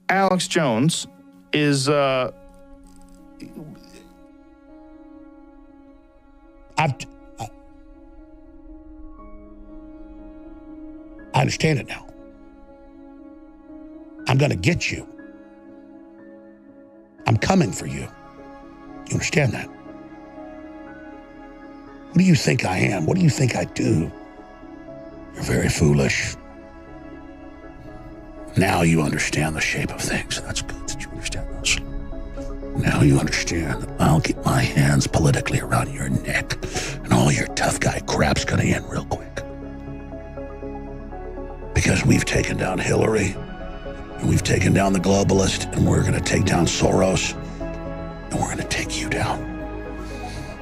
Alex Jones is I understand it now. I'm going to get you. I'm coming for you. You understand that? What do you think I am? What do you think I do? You're very foolish. Now you understand the shape of things. That's good that you understand those. Now you understand that I'll get my hands politically around your neck and all your tough guy crap's going to end real quick. Because we've taken down Hillary, and we've taken down the globalist, and we're going to take down Soros, and we're going to take you down.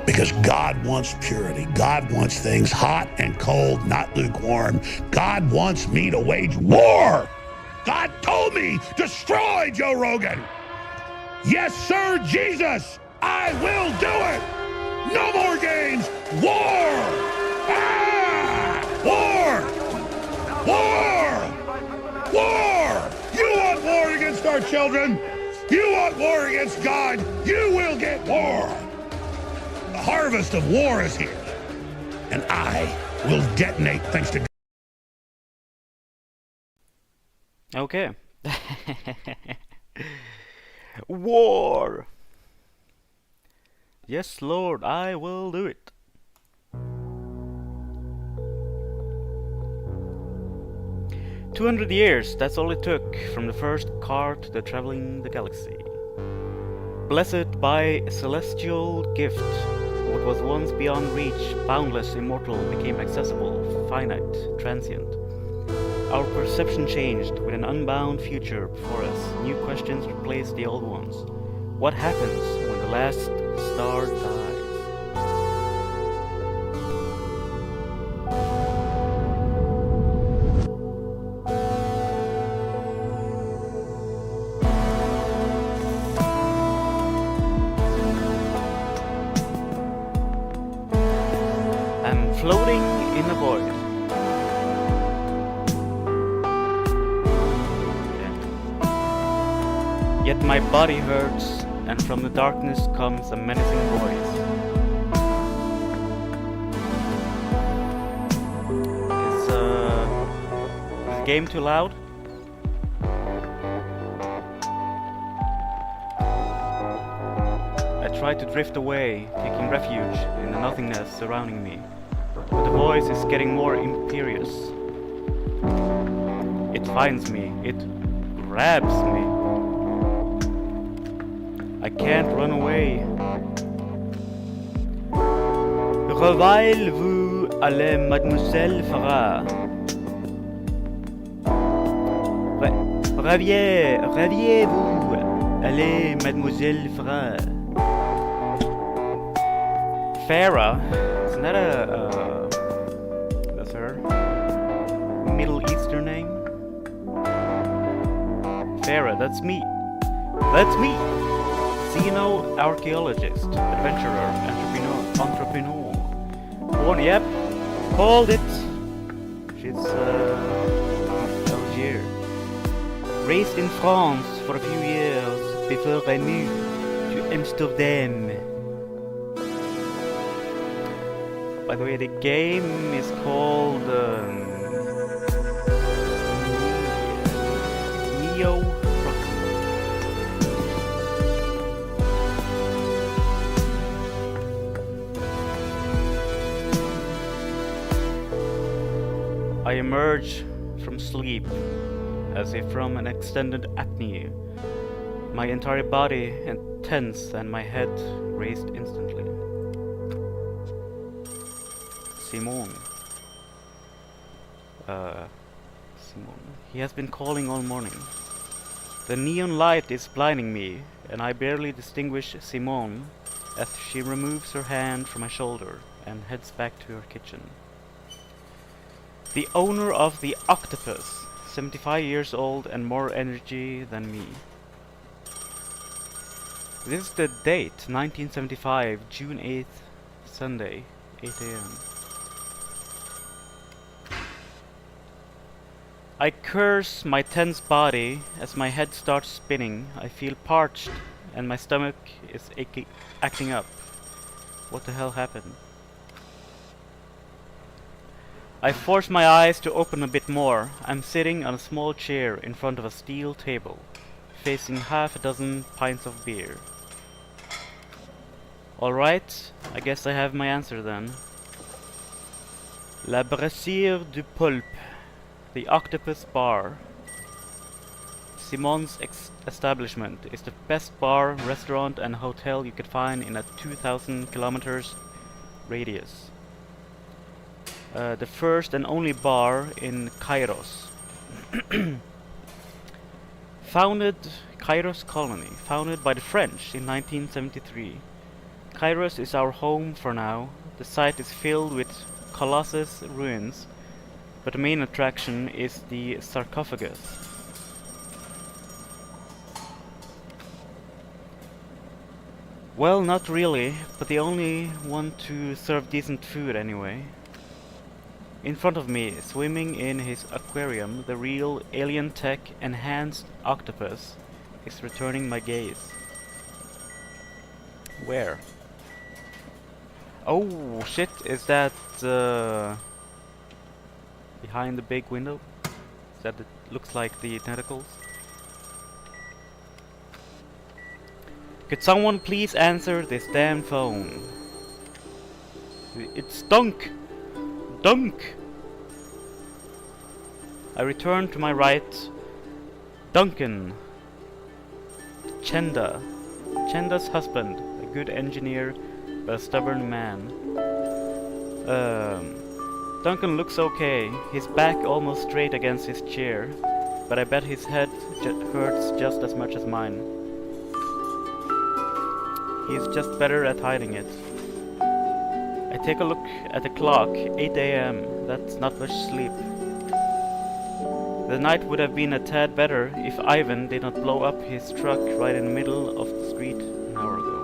Because God wants purity. God wants things hot and cold, not lukewarm. God wants me to wage war. God told me, destroy Joe Rogan. Yes, sir, Jesus, I will do it. No more games. War. Ah! War. War. War. You want war against our children? You want war against God? You will get war. The harvest of war is here, and I will detonate thanks to God. Okay. War! Yes, Lord, I will do it. "200 years, that's all it took, from the first car to the traveling the galaxy. Blessed by a celestial gift, what was once beyond reach, boundless, immortal, became accessible, finite, transient. Our perception changed with an unbound future before us. New questions replaced the old ones. What happens when the last star dies? I'm floating in a void. Yet my body hurts, and from the darkness comes a menacing voice. Is the game too loud? I try to drift away, taking refuge in the nothingness surrounding me. But the voice is getting more imperious. It finds me. It grabs me. I can't run away. Reveillez-vous, allez, mademoiselle Farah. Réveillez-vous, allez, mademoiselle Farah. Farah? Isn't that that's her Middle Eastern name? Farah, that's me. That's me. Xeno archaeologist, adventurer, entrepreneur. Born, yep, called it. She's Algiers. Raised in France for a few years before I moved to Amsterdam. By the way, the game is called Neo. I emerge from sleep as if from an extended apnea. My entire body tense and my head raised instantly. Simon. He has been calling all morning. The neon light is blinding me, and I barely distinguish Simone as she removes her hand from my shoulder and heads back to her kitchen. The owner of the octopus, 75 years old and more energy than me. This is the date, 1975, June 8th, Sunday, 8 AM. I curse my tense body as my head starts spinning. I feel parched and my stomach is acting up. What the hell happened? I force my eyes to open a bit more. I'm sitting on a small chair in front of a steel table, facing half a dozen pints of beer. Alright, I guess I have my answer then. La Brasserie du Pulpe, the Octopus Bar. Simon's establishment is the best bar, restaurant and hotel you could find in a 2,000 kilometers radius. The first and only bar in Kairos. Kairos colony, founded by the French in 1973. Kairos is our home for now. The site is filled with Colossus ruins, but the main attraction is the sarcophagus. Well, not really, but they only want to serve decent food anyway. In front of me, swimming in his aquarium, the real alien tech enhanced octopus is returning my gaze. Where? Oh shit, is that behind the big window? That it looks like the tentacles? Could someone please answer this damn phone? It's Dunk! Dunk! I return to my right. Duncan. Chenda. Chenda's husband, a good engineer, but a stubborn man. Duncan looks okay. His back almost straight against his chair, but I bet his head hurts just as much as mine. He's just better at hiding it. I take a look at the clock, 8 AM. That's not much sleep. The night would have been a tad better if Ivan did not blow up his truck right in the middle of the street an hour ago.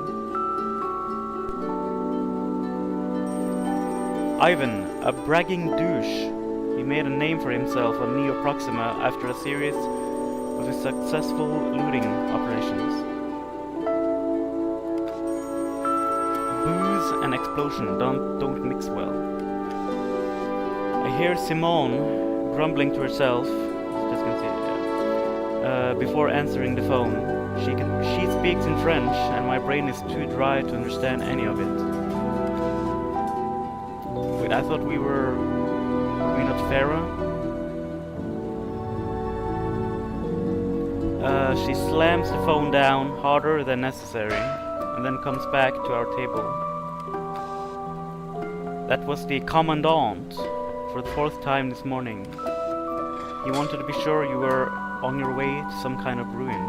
Ivan, a bragging douche. He made a name for himself on Neo Proxima after a series of his successful looting operations. Booze and explosion don't mix well. I hear Simone grumbling to herself, just can see, before answering the phone. She speaks in French, and my brain is too dry to understand any of it. Wait, I thought we not Farah? She slams the phone down harder than necessary, and then comes back to our table. That was the commandant for the 4th time this morning. He wanted to be sure you were on your way to some kind of ruin.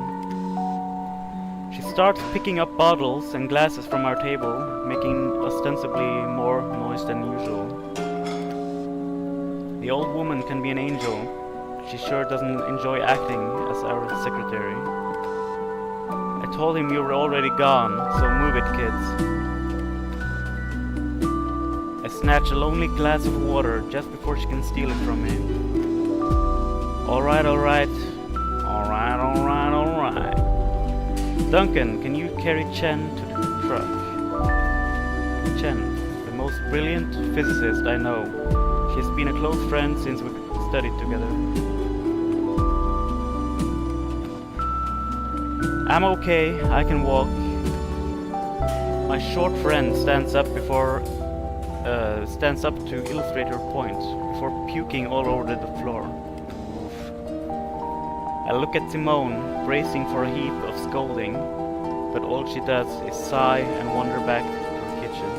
She starts picking up bottles and glasses from our table, making ostensibly more noise than usual. The old woman can be an angel. She sure doesn't enjoy acting as our secretary. I told him you were already gone, so move it, kids. I snatch a lonely glass of water just before she can steal it from me. Alright. Duncan, can you carry Chen to the truck? Chen, the most brilliant physicist I know. She's been a close friend since we studied together. I'm okay, I can walk. My short friend stands up to illustrate her point before puking all over the floor. I look at Simone, bracing for a heap of scolding, but all she does is sigh and wander back to the kitchen.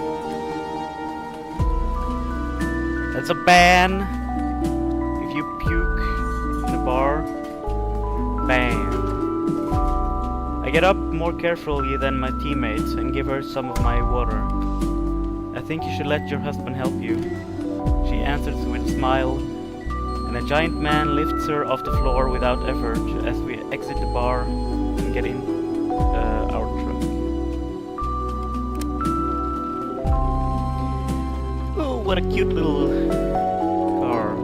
That's a ban! If you puke in a bar, ban. I get up more carefully than my teammates and give her some of my water. I think you should let your husband help you. She answers with a smile, and a giant man lifts her off the floor without effort as we exit the bar and get in our truck. Oh, what a cute little car.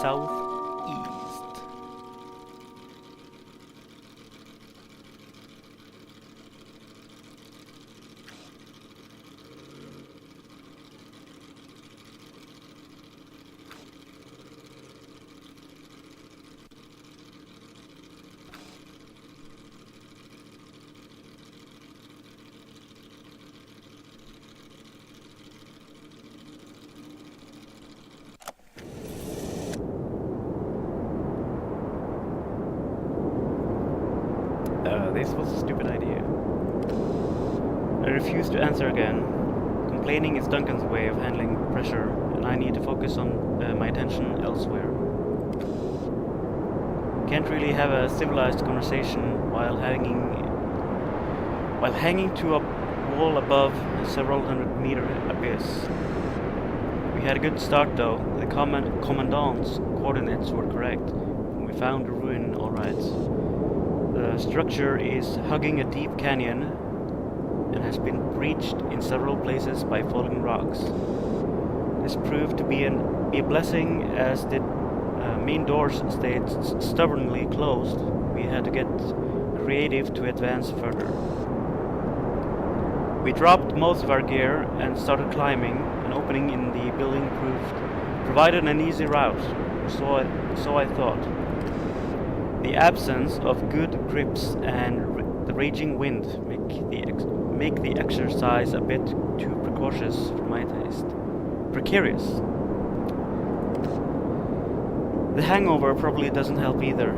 southeast. This was a stupid idea. I refuse to answer again. Complaining is Duncan's way of handling pressure, and I need to focus on my attention elsewhere. Can't really have a civilized conversation while hanging to a wall above a several hundred-meter abyss. We had a good start though. The commandant's coordinates were correct, and we found the ruin all right. The structure is hugging a deep canyon and has been breached in several places by falling rocks. This proved to be a blessing, as the main doors stayed stubbornly closed. We had to get creative to advance further. We dropped most of our gear and started climbing. An opening in the building provided an easy route, so I thought. The absence of good grips and the raging wind make the exercise a bit too precarious for my taste. Precarious. The hangover probably doesn't help either.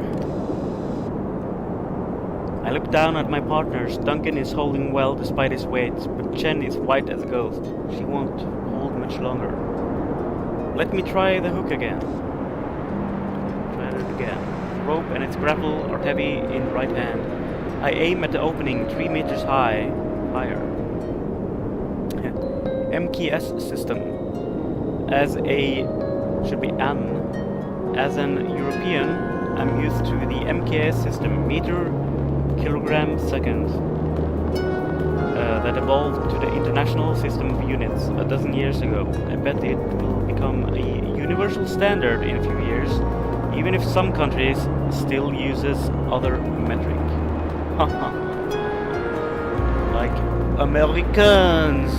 I look down at my partners. Duncan is holding well despite his weight, but Chen is white as a ghost. She won't hold much longer. Let me try the hook again. Try it again. Rope and its grapple are heavy in right hand. I aim at the opening 3 meters higher. MKS system. As an European, I'm used to the MKS system, meter, kilogram, second. That evolved to the international system of units a dozen years ago. I bet it will become a universal standard in a few years, even if some countries still uses other metric. Like Americans.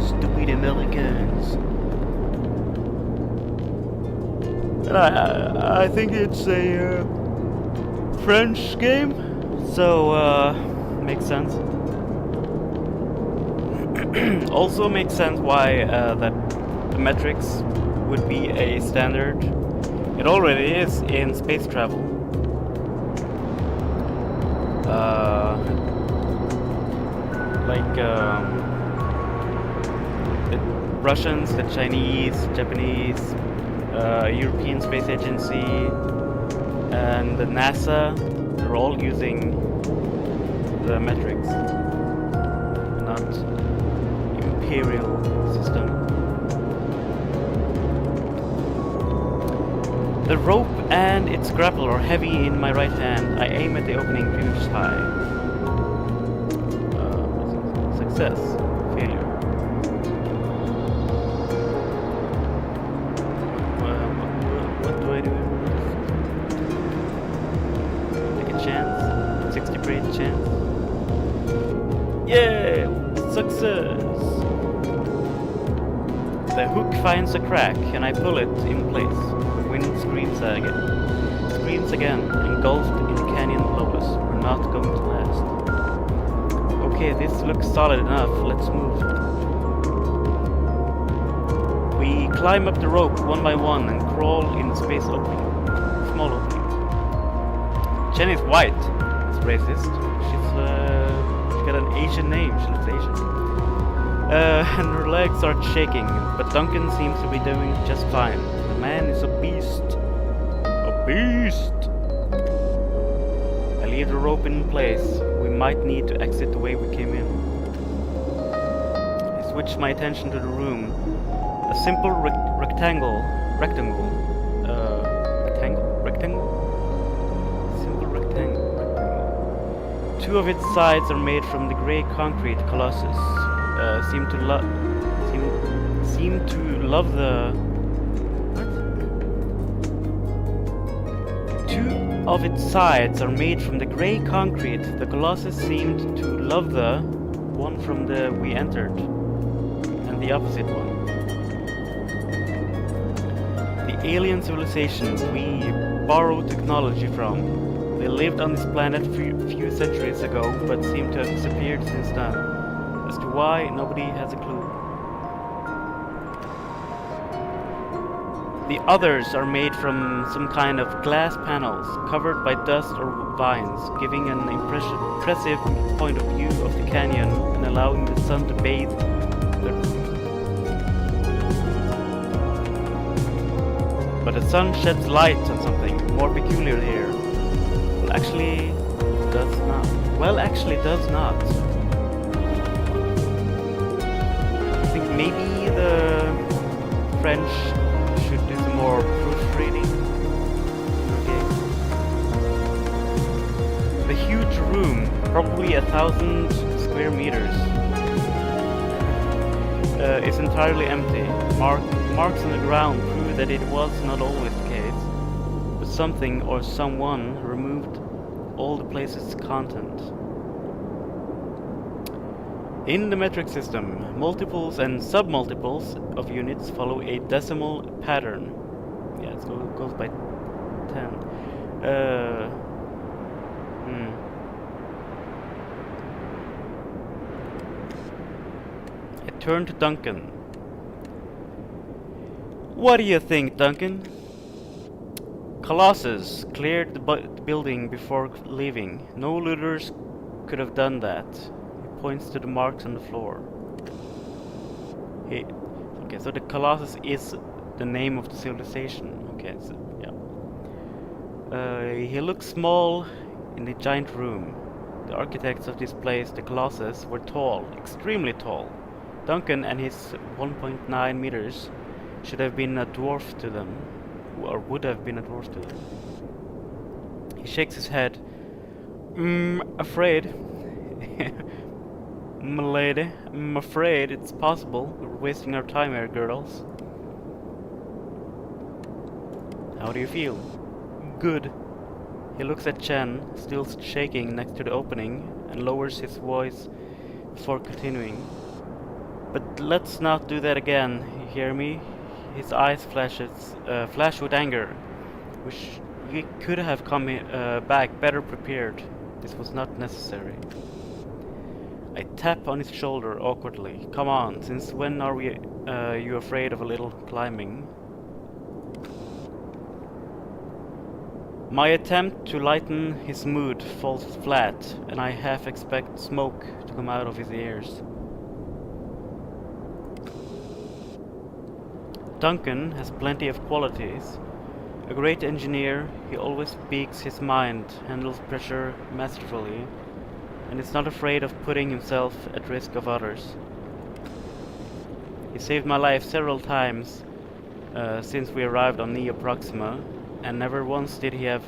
Stupid Americans. And I think it's a French game, so makes sense. Also makes sense why that the metrics would be a standard. It already is in space travel. The Russians, the Chinese, Japanese, European Space Agency, and the NASA, they're all using the metrics, not imperial system. The rope and its grapple are heavy in my right hand. I aim at the opening 3 meters high. Success. Failure. What do I do? Take a chance. 60% chance. Yeah! Success! The hook finds a crack and I pull it in place. The wind screams again, engulfed in the canyon below us. We're not going to last. Okay, this looks solid enough. Let's move. We climb up the rope one by one and crawl in the space opening. Small opening. Chen is white. It's racist. She's got an Asian name. She looks Asian. And her legs start shaking, but Duncan seems to be doing just fine. The man is a beast. A beast! I leave the rope in place. We might need to exit the way we came in. I switch my attention to the room. A simple rectangle. Simple rectangle. 2 of its sides are made from the grey concrete colossus. Seem to love the... What? of its sides are made from the grey concrete the Colossus seemed to love, the one from the we entered, and the opposite one. The alien civilizations we borrow technology from. They lived on this planet few centuries ago, but seem to have disappeared since then. As to why, nobody has a clue. The others are made from some kind of glass panels, covered by dust or vines, giving an impressive point of view of the canyon and allowing the sun to bathe the room. But the sun sheds light on something more peculiar here. Well, actually, does not. I think maybe the French should do some more proofreading. Okay. The huge room, probably 1,000 square meters, is entirely empty. Marks on the ground prove that it was not always the case, but something or someone removed all the place's content. In the metric system, multiples and submultiples of units follow a decimal pattern. Yeah, it goes by 10. I turn to Duncan. What do you think, Duncan? Colossus cleared the building before leaving. No looters could have done that. He points to the marks on the floor. Okay, so the Colossus is the name of the civilization. Okay, so, yeah. He looks small in the giant room. The architects of this place, the Colossus, were tall, extremely tall. Duncan and his 1.9 meters should have been a dwarf to them, or would have been a dwarf to them. He shakes his head. Afraid. M'lady, I'm afraid it's possible. We're wasting our time here, girls. How do you feel? Good. He looks at Chen, still shaking next to the opening, and lowers his voice before continuing. But let's not do that again, you hear me? His eyes flash with anger. Wish we could have come back better prepared. This was not necessary. I tap on his shoulder awkwardly. Come on, since when are you afraid of a little climbing? My attempt to lighten his mood falls flat, and I half expect smoke to come out of his ears. Duncan has plenty of qualities. A great engineer, he always speaks his mind, handles pressure masterfully, and is not afraid of putting himself at risk of others. He saved my life several times since we arrived on Neo Proxima, and never once did I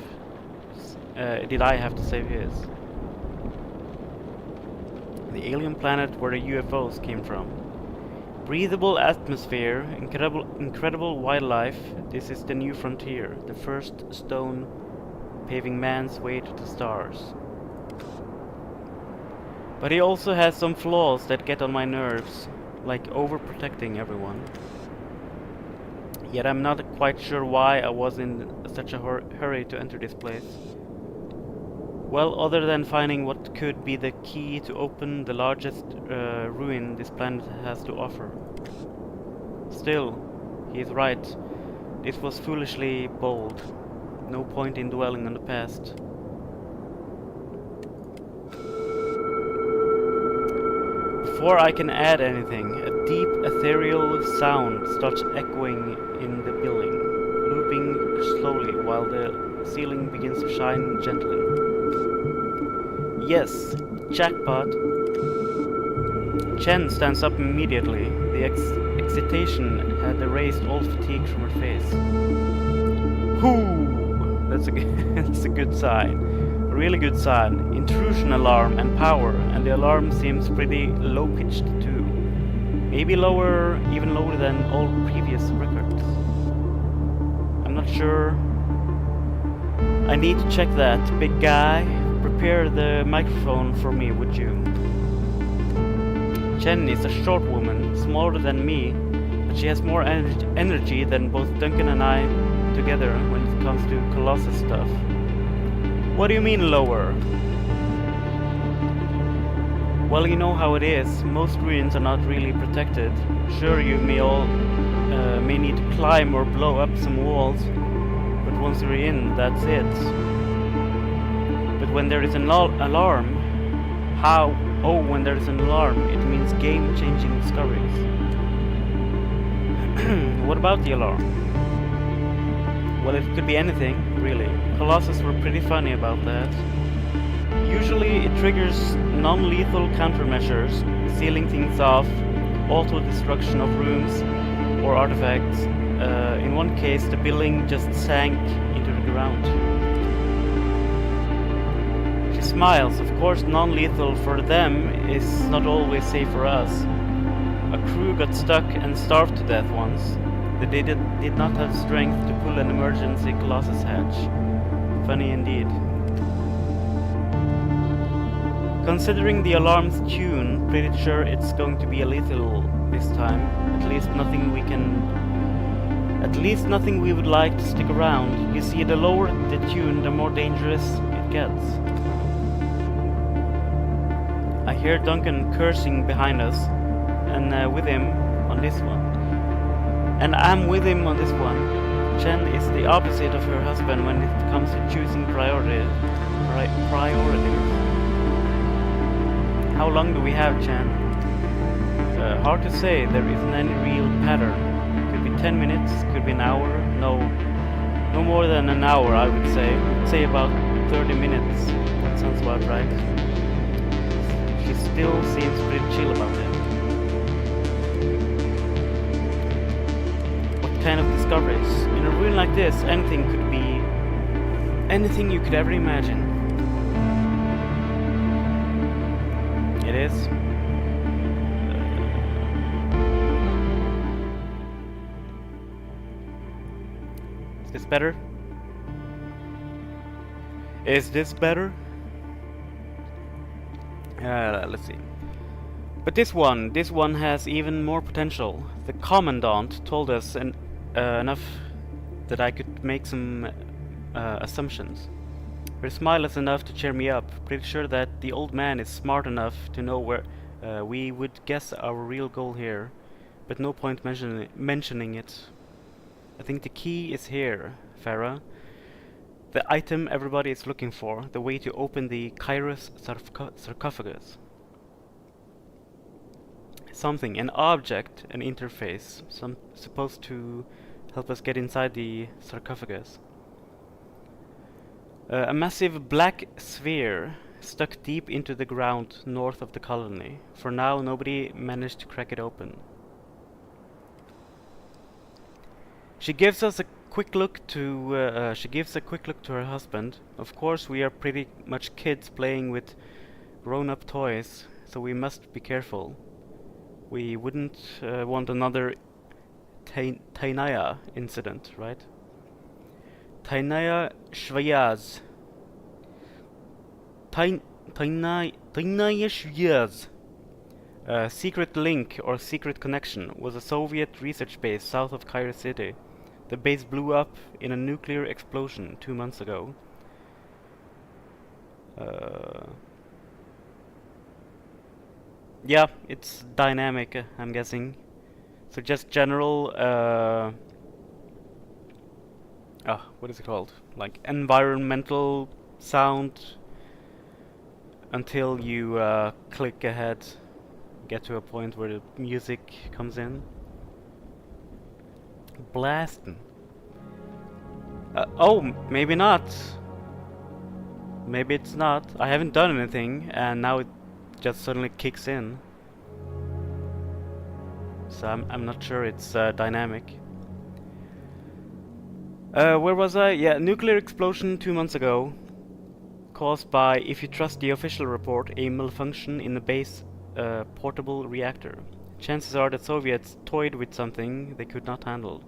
have to save his. The alien planet where the UFOs came from. Breathable atmosphere, incredible wildlife. This is the new frontier, the first stone paving man's way to the stars. But he also has some flaws that get on my nerves, like overprotecting everyone. Yet I'm not quite sure why I was in such a hurry to enter this place. Well, other than finding what could be the key to open the largest ruin this planet has to offer. Still, he is right. This was foolishly bold. No point in dwelling on the past. Before I can add anything, a deep ethereal sound starts echoing in the building, looping slowly while the ceiling begins to shine gently. Yes, jackpot. Chen stands up immediately. The excitation had erased all fatigue from her face. Whoo! That's a good sign. A really good sign. Intrusion alarm and power, and the alarm seems pretty low-pitched too. Maybe lower, even lower than all previous records. I'm not sure. I need to check that, big guy. Prepare the microphone for me, would you? Chen is a short woman, smaller than me, but she has more energy than both Duncan and I together when it comes to Colossus stuff. What do you mean lower? Well, you know how it is. Most ruins are not really protected. Sure, you may all may need to climb or blow up some walls, but once you're in, that's it. But when there is an alarm, when there is an alarm, it means game-changing discoveries. What about the alarm? Well, it could be anything, really. Colossus were pretty funny about that. Usually it triggers non-lethal countermeasures, sealing things off, auto-destruction of rooms or artifacts. In one case, the building just sank into the ground. She smiles. Of course, non-lethal for them is not always safe for us. A crew got stuck and starved to death once. They did not have strength to pull an emergency Colossus hatch. Funny indeed. Considering the alarm's tune, pretty sure it's going to be a lethal this time. At least nothing we would like to stick around. You see, the lower the tune, the more dangerous it gets. I hear Duncan cursing behind us, and with him on this one. And I'm with him on this one. Chen is the opposite of her husband when it comes to choosing priorities. How long do we have, Chen? Hard to say. There isn't any real pattern. Could be 10 minutes, could be an hour. No more than an hour, I would say. Say about 30 minutes. That sounds about right. She still seems pretty chill about it. What kind of discoveries? In a ruin like this, anything could be anything you could ever imagine. It is. Is this better? Is this better? Let's see. But this one has even more potential. The Commandant told us enough that I could make some assumptions. Her smile is enough to cheer me up. Pretty sure that the old man is smart enough to know where we would guess our real goal here, but no point mentioning it. I think the key is here, Farah. The item everybody is looking for, the way to open the Kairos sarcophagus. Something, an object, an interface, supposed to help us get inside the sarcophagus. A massive black sphere stuck deep into the ground north of the colony. For now, nobody managed to crack it open. She gives a quick look to her husband. Of course, we are pretty much kids playing with grown-up toys, so we must be careful. We wouldn't want another Tainaya incident, right? Tainaya Shvayaz. Tainaya Shvayaz. Secret Link or Secret Connection was a Soviet research base south of Cairo City. The base blew up in a nuclear explosion 2 months ago. Yeah, it's dynamic, I'm guessing. So just general, what is it called? Like environmental sound until you click ahead, get to a point where the music comes in. Blasting. Oh, maybe not. Maybe it's not. I haven't done anything, and now it just suddenly kicks in. So I'm not sure it's dynamic. Where was I? Yeah, nuclear explosion 2 months ago, caused by, if you trust the official report, a malfunction in the base portable reactor. Chances are that Soviets toyed with something they could not handle.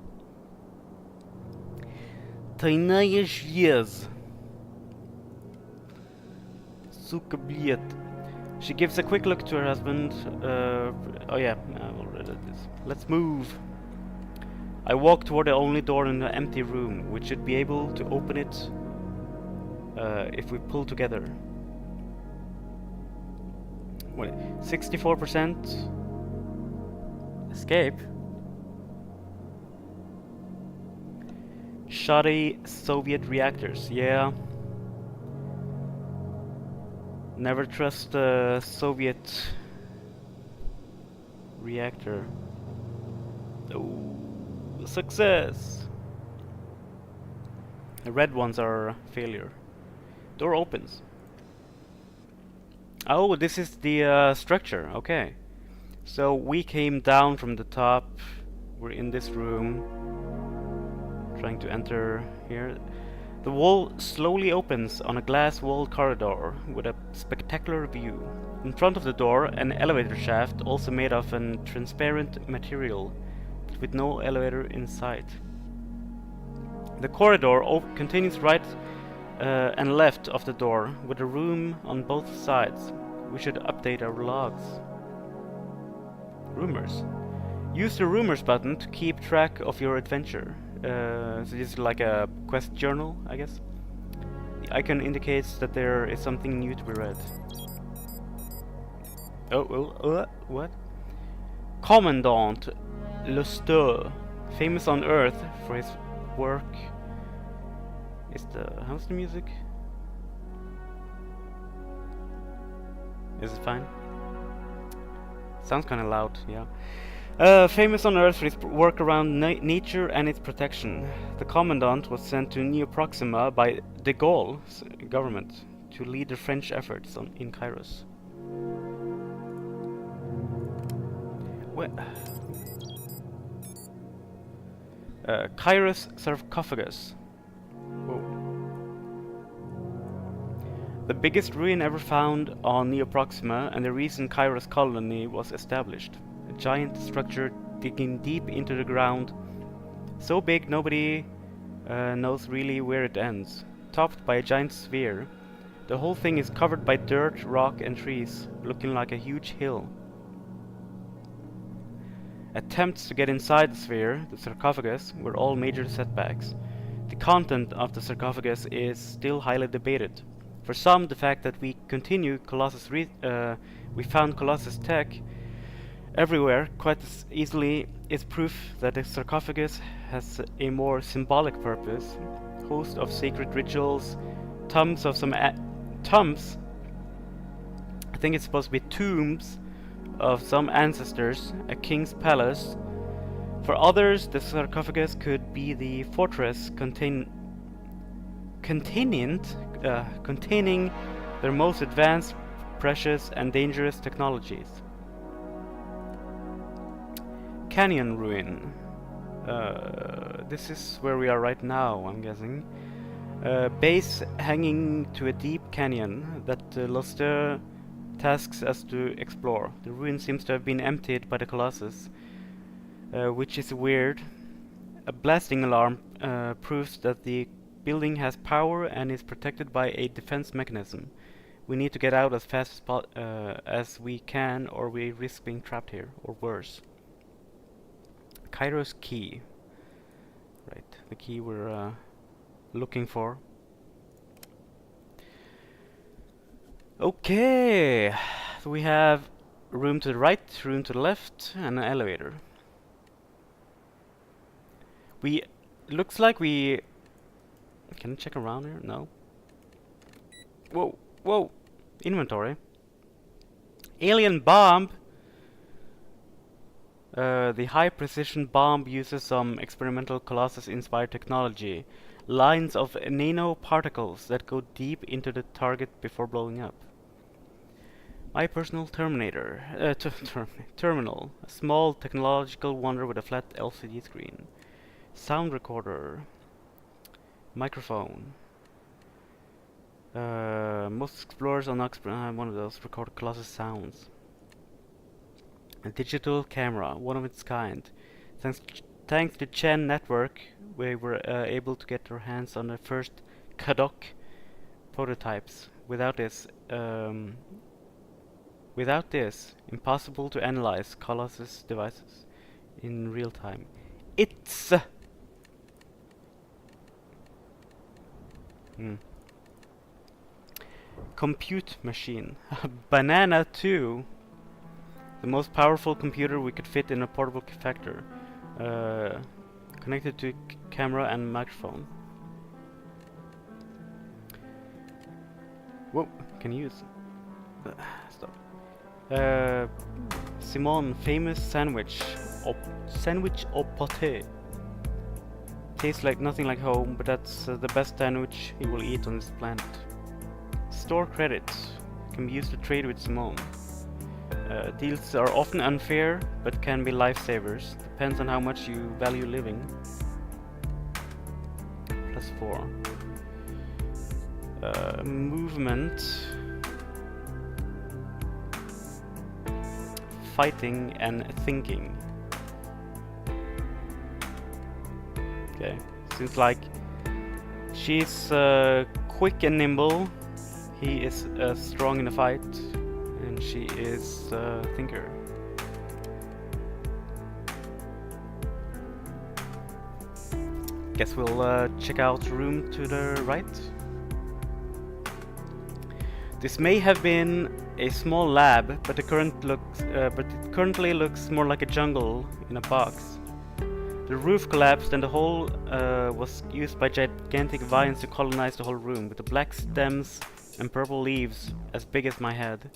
Tainaya Shvayaz. Sukabliet. She gives a quick look to her husband. Oh yeah, I've already read this. Let's move. I walk toward the only door in the empty room, which should be able to open it if we pull together. Wait, 64% escape. Shoddy Soviet reactors, yeah. Never trust a Soviet reactor. Oh, success! The red ones are a failure. Door opens. Oh, this is the structure, okay. So we came down from the top. We're in this room. Trying to enter here. The wall slowly opens on a glass-walled corridor with a spectacular view. In front of the door, an elevator shaft, also made of a transparent material, but with no elevator in sight. The corridor continues right and left of the door, with a room on both sides. We should update our logs. Rumors. Use the rumors button to keep track of your adventure. So this is like a quest journal, I guess. The icon indicates that there is something new to be read. What? Commandant Lusteur, famous on Earth for his work. How's the music? Is it fine? Sounds kinda loud, yeah. Famous on Earth for his work around nature and its protection, the Commandant was sent to Neo Proxima by de Gaulle's government to lead the French efforts in Kairos. Kairos sarcophagus. Whoa. The biggest ruin ever found on Neo Proxima and the reason Kairos colony was established. A giant structure digging deep into the ground, so big nobody knows really where it ends. Topped by a giant sphere, the whole thing is covered by dirt, rock and trees, looking like a huge hill. Attempts to get inside the sphere, the sarcophagus, were all major setbacks. The content of the sarcophagus is still highly debated. For some, the fact that we found Colossus tech everywhere quite as easily is proof that the sarcophagus has a more symbolic purpose. Host of sacred rituals, tombs of some tombs. I think it's supposed to be tombs of some ancestors, a king's palace. For others, the sarcophagus could be the fortress containing their most advanced, precious, and dangerous technologies. Canyon ruin. This is where we are right now, I'm guessing. Base hanging to a deep canyon that Lusteur tasks us to explore. The ruin seems to have been emptied by the Colossus, which is weird. A blasting alarm proves that the building has power and is protected by a defense mechanism. We need to get out as fast as we can, or we risk being trapped here, or worse. Kairos key. Right, the key we're looking for. Okay, so we have room to the right, room to the left, and an elevator. Looks like we... Can I check around here? No. Whoa! Inventory. Alien bomb! The high-precision bomb uses some experimental Colossus-inspired technology. Lines of nanoparticles that go deep into the target before blowing up. My personal terminator. Terminal. A small technological wonder with a flat LCD screen. Sound recorder. Microphone. Most explorers are not one of those record Colossus sounds. A digital camera, one of its kind. Thanks to Chen Network, we were able to get our hands on the first Kadok prototypes. Without this, impossible to analyze Colossus devices in real time. It's compute machine. Banana 2. The most powerful computer we could fit in a portable factor. Connected to camera and microphone. Whoa, can you use... stop. Simon, famous sandwich. Sandwich au pâté. Tastes like nothing like home, but that's the best sandwich he will eat on this planet. Store credits. Can be used to trade with Simon. Deals are often unfair, but can be lifesavers. Depends on how much you value living. +4. Movement. Fighting and thinking. Okay, seems like she's quick and nimble. He is strong in a fight, and she is a thinker. Guess we'll check out room to the right. This may have been a small lab, but it currently looks more like a jungle in a box. The roof collapsed and the hole was used by gigantic vines to colonize the whole room, with the black stems and purple leaves as big as my head.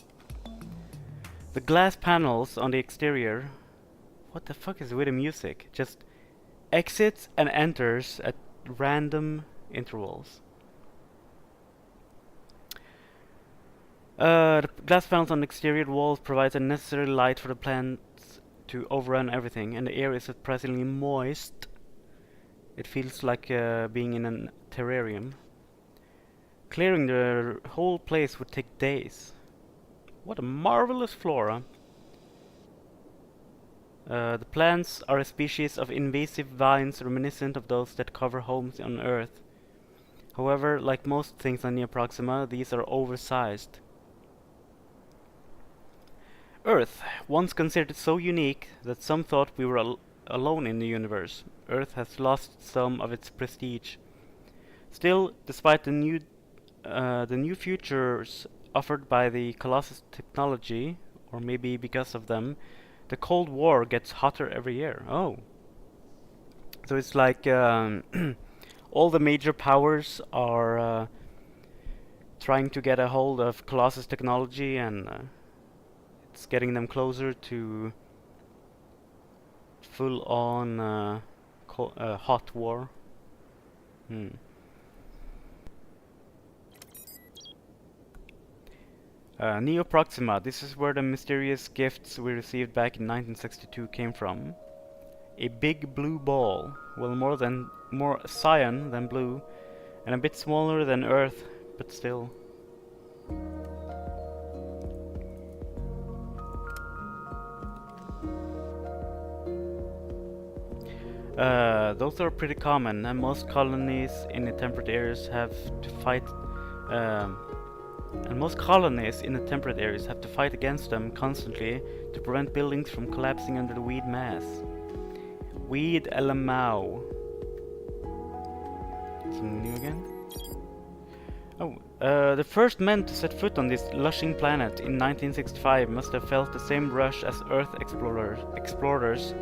The glass panels on the exterior... What the fuck is with the music? Just exits and enters at random intervals. The glass panels on the exterior walls provide the necessary light for the plants to overrun everything, and the air is surprisingly moist. It feels like being in a terrarium. Clearing the whole place would take days. What a marvelous flora. The plants are a species of invasive vines reminiscent of those that cover homes on Earth. However, like most things on Neo Proxima, these are oversized. Earth, once considered so unique that some thought we were alone in the universe. Earth has lost some of its prestige. Still, despite the new futures offered by the Colossus technology, or maybe because of them, the Cold War gets hotter every year. Oh. So it's like all the major powers are trying to get a hold of Colossus technology, and it's getting them closer to full-on hot war. Neo Proxima. This is where the mysterious gifts we received back in 1962 came from. A big blue ball, well more cyan than blue, and a bit smaller than Earth, but still. Those are pretty common, and most colonies in the temperate areas have to fight. Against them constantly to prevent buildings from collapsing under the weed mass. Weed Elamau. Something new again? Oh, the first men to set foot on this lushing planet in 1965 must have felt the same rush as Earth explorers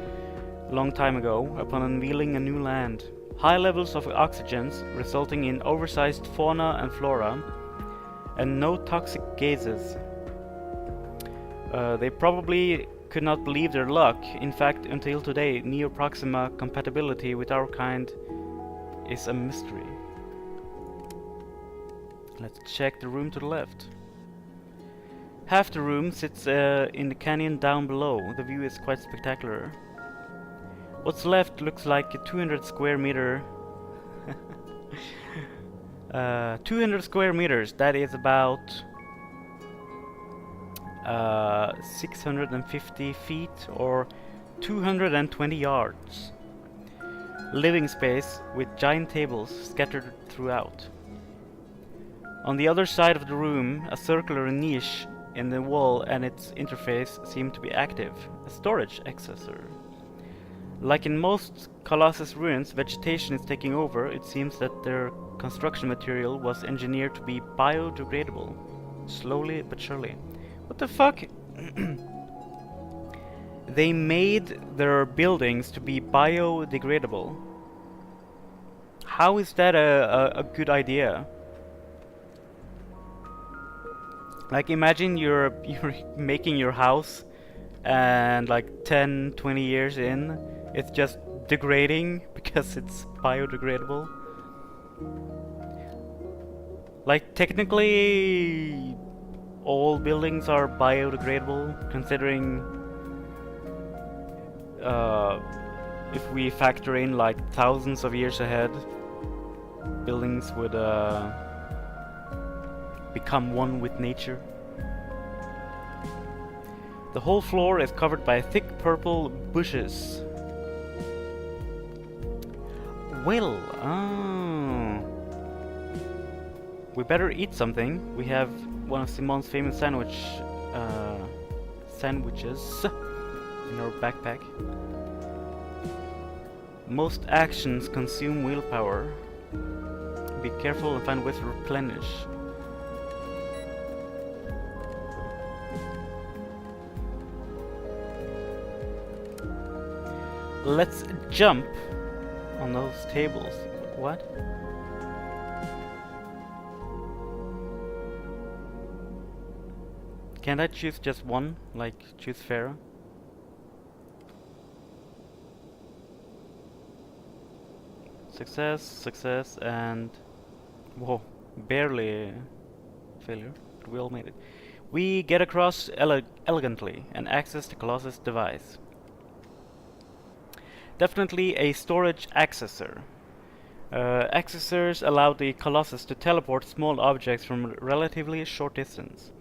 a long time ago upon unveiling a new land. High levels of oxygen resulting in oversized fauna and flora, and no toxic gases. They probably could not believe their luck. In fact, until today, Neo Proxima compatibility with our kind is a mystery. Let's check the room to the left. Half the room sits in the canyon down below. The view is quite spectacular. What's left looks like a 200 square meter 200 square meters, that is about 650 feet or 220 yards. Living space with giant tables scattered throughout. On the other side of the room, a circular niche in the wall and its interface seemed to be active, a storage accessor. Like in most Colossus ruins, vegetation is taking over. It seems that their construction material was engineered to be biodegradable, slowly but surely. What the fuck? They made their buildings to be biodegradable. How is that a good idea? Like, imagine you're making your house and like 10, 20 years in, it's just degrading because it's biodegradable. Like, technically all buildings are biodegradable, considering if we factor in like thousands of years ahead, buildings would become one with nature. The whole floor is covered by thick purple bushes. Well, we better eat something. We have one of Simon's famous sandwiches in our backpack. Most actions consume willpower. Be careful and find ways to replenish. Let's jump on those tables. What? Can't I choose just one? Like, choose Pharaoh? Success, success, and... whoa, barely failure, but we all made it. We get across elegantly and access the Colossus device. Definitely a storage accessor. Accessors allow the Colossus to teleport small objects from a relatively short distance.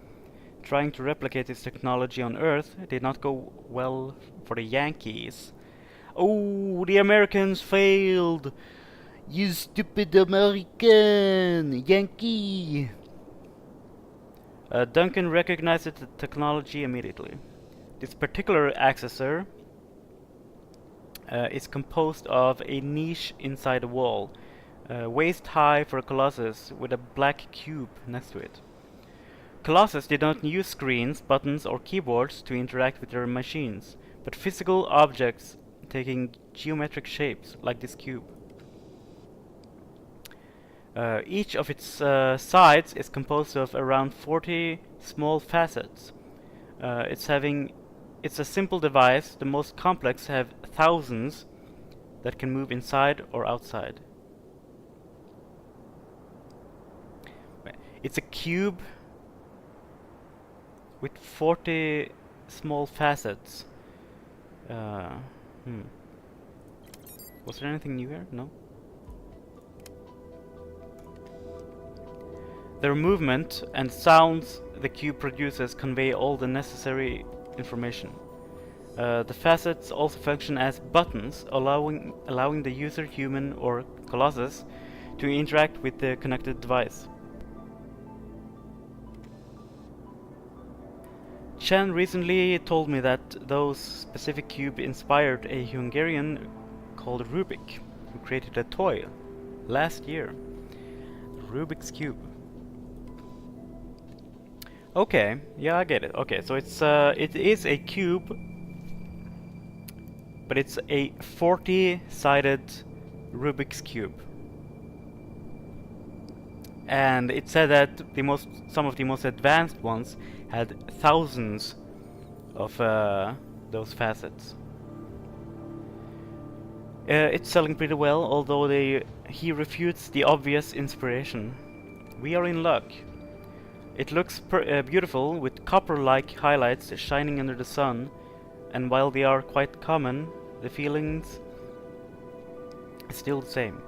Trying to replicate this technology on Earth did not go well for the Yankees. Oh, the Americans failed! You stupid American! Yankee! Duncan recognized the technology immediately. This particular accessor is composed of a niche inside a wall, waist high for a Colossus with a black cube next to it. Colossus did not use screens, buttons or keyboards to interact with their machines, but physical objects taking geometric shapes like this cube. Each of its sides is composed of around 40 small facets. It's a simple device. The most complex have thousands that can move inside or outside. It's a cube with 40 small facets. Was there anything new here? No. Their movement and sounds the cube produces convey all the necessary information. The facets also function as buttons, allowing the user, human or Colossus, to interact with the connected device. Chan recently told me that those specific cube inspired a Hungarian called Rubik, who created a toy last year. Rubik's Cube. Okay, yeah, I get it. Okay, so it is a cube, but it's a 40-sided Rubik's Cube. And it said that some of the most advanced ones had thousands of those facets. It's selling pretty well, although he refutes the obvious inspiration. We are in luck. It looks beautiful, with copper-like highlights shining under the sun, and while they are quite common, the feelings are still the same.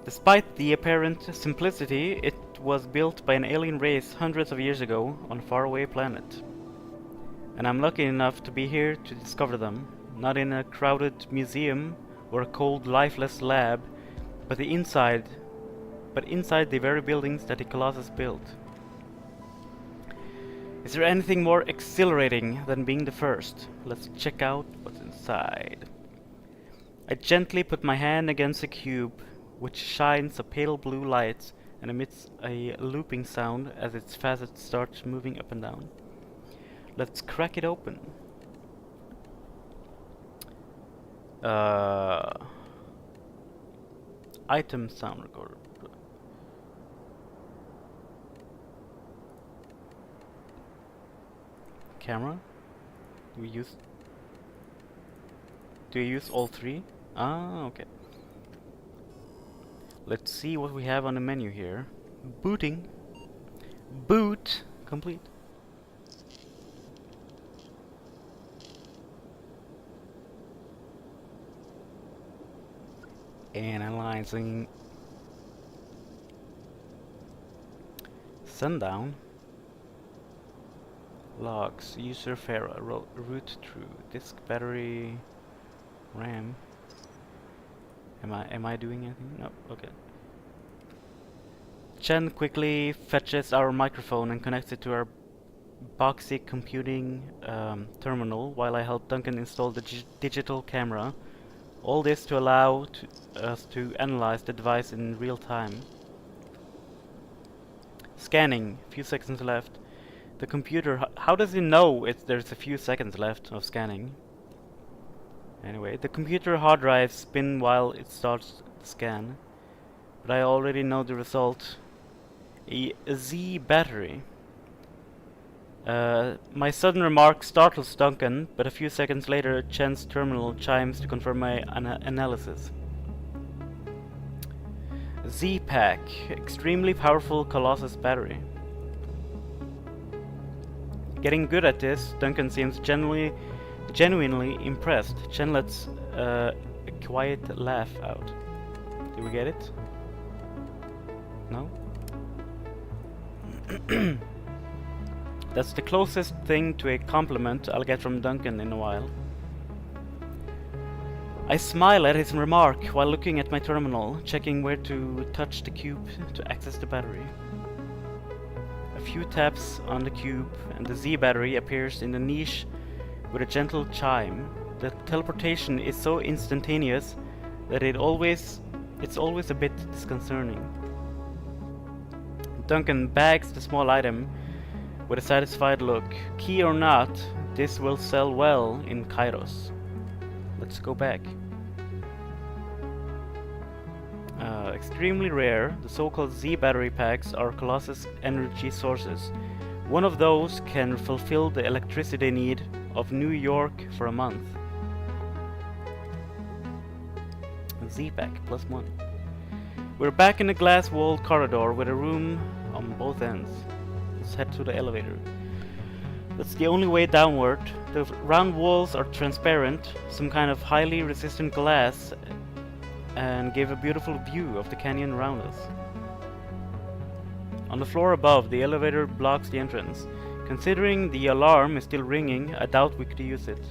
Despite the apparent simplicity, it was built by an alien race hundreds of years ago on a faraway planet. And I'm lucky enough to be here to discover them, not in a crowded museum or a cold, lifeless lab, but the inside but inside the very buildings that the Colossus built. Is there anything more exhilarating than being the first? Let's check out what's inside. I gently put my hand against the cube, which shines a pale blue light and emits a looping sound as its facets start moving up and down. Let's crack it open. Item sound recorder. Camera? Do we use all three? Ah, okay. Let's see what we have on the menu here. Booting. Boot complete. Analyzing. Sundown. Logs. User Farah. Root through. Disk battery. RAM. Am I doing anything? No. Okay. Chen quickly fetches our microphone and connects it to our boxy computing terminal while I help Duncan install the digital camera. All this to allow us to analyze the device in real time. Scanning. Few seconds left. The computer. How does it know there's a few seconds left of scanning? Anyway, the computer hard drive spin while it starts the scan. But I already know the result. A Z battery. My sudden remark startles Duncan, but a few seconds later Chen's terminal chimes to confirm my analysis. Z-Pack. Extremely powerful Colossus battery. Getting good at this, Duncan seems genuinely impressed. Chen lets a quiet laugh out. Did we get it? No? That's the closest thing to a compliment I'll get from Duncan in a while. I smile at his remark while looking at my terminal, checking where to touch the cube to access the battery. A few taps on the cube and the Z battery appears in the niche with a gentle chime. The teleportation is so instantaneous that it's always a bit disconcerting. Duncan bags the small item with a satisfied look. Key or not, this will sell well in Kairos. Let's go back. Extremely rare, the so-called Z battery packs are Colossus energy sources. One of those can fulfill the electricity need of New York for a month. Z-Pack +1. We're back in a glass-walled corridor with a room on both ends. Let's head to the elevator. That's the only way downward. The round walls are transparent, some kind of highly resistant glass, and give a beautiful view of the canyon around us. On the floor above, the elevator blocks the entrance. Considering the alarm is still ringing, I doubt we could use it.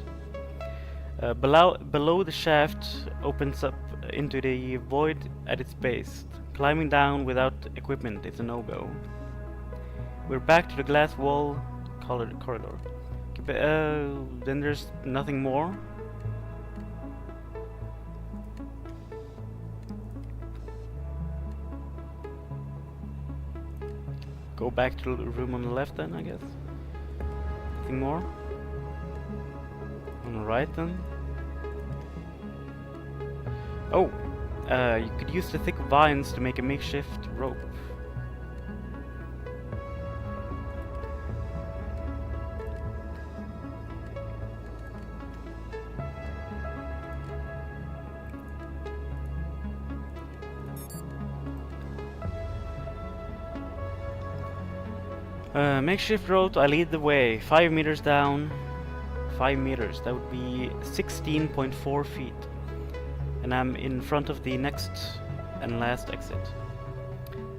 Below the shaft opens up into the void at its base. Climbing down without equipment is a no-go. We're back to the glass wall corridor. Then there's nothing more. Go back to the room on the left then, I guess. Nothing more. On the right then. Oh, you could use the thick vines to make a makeshift rope. Makeshift rope, I lead the way. 5 meters down. 5 meters, that would be 16.4 feet. And I'm in front of the next and last exit.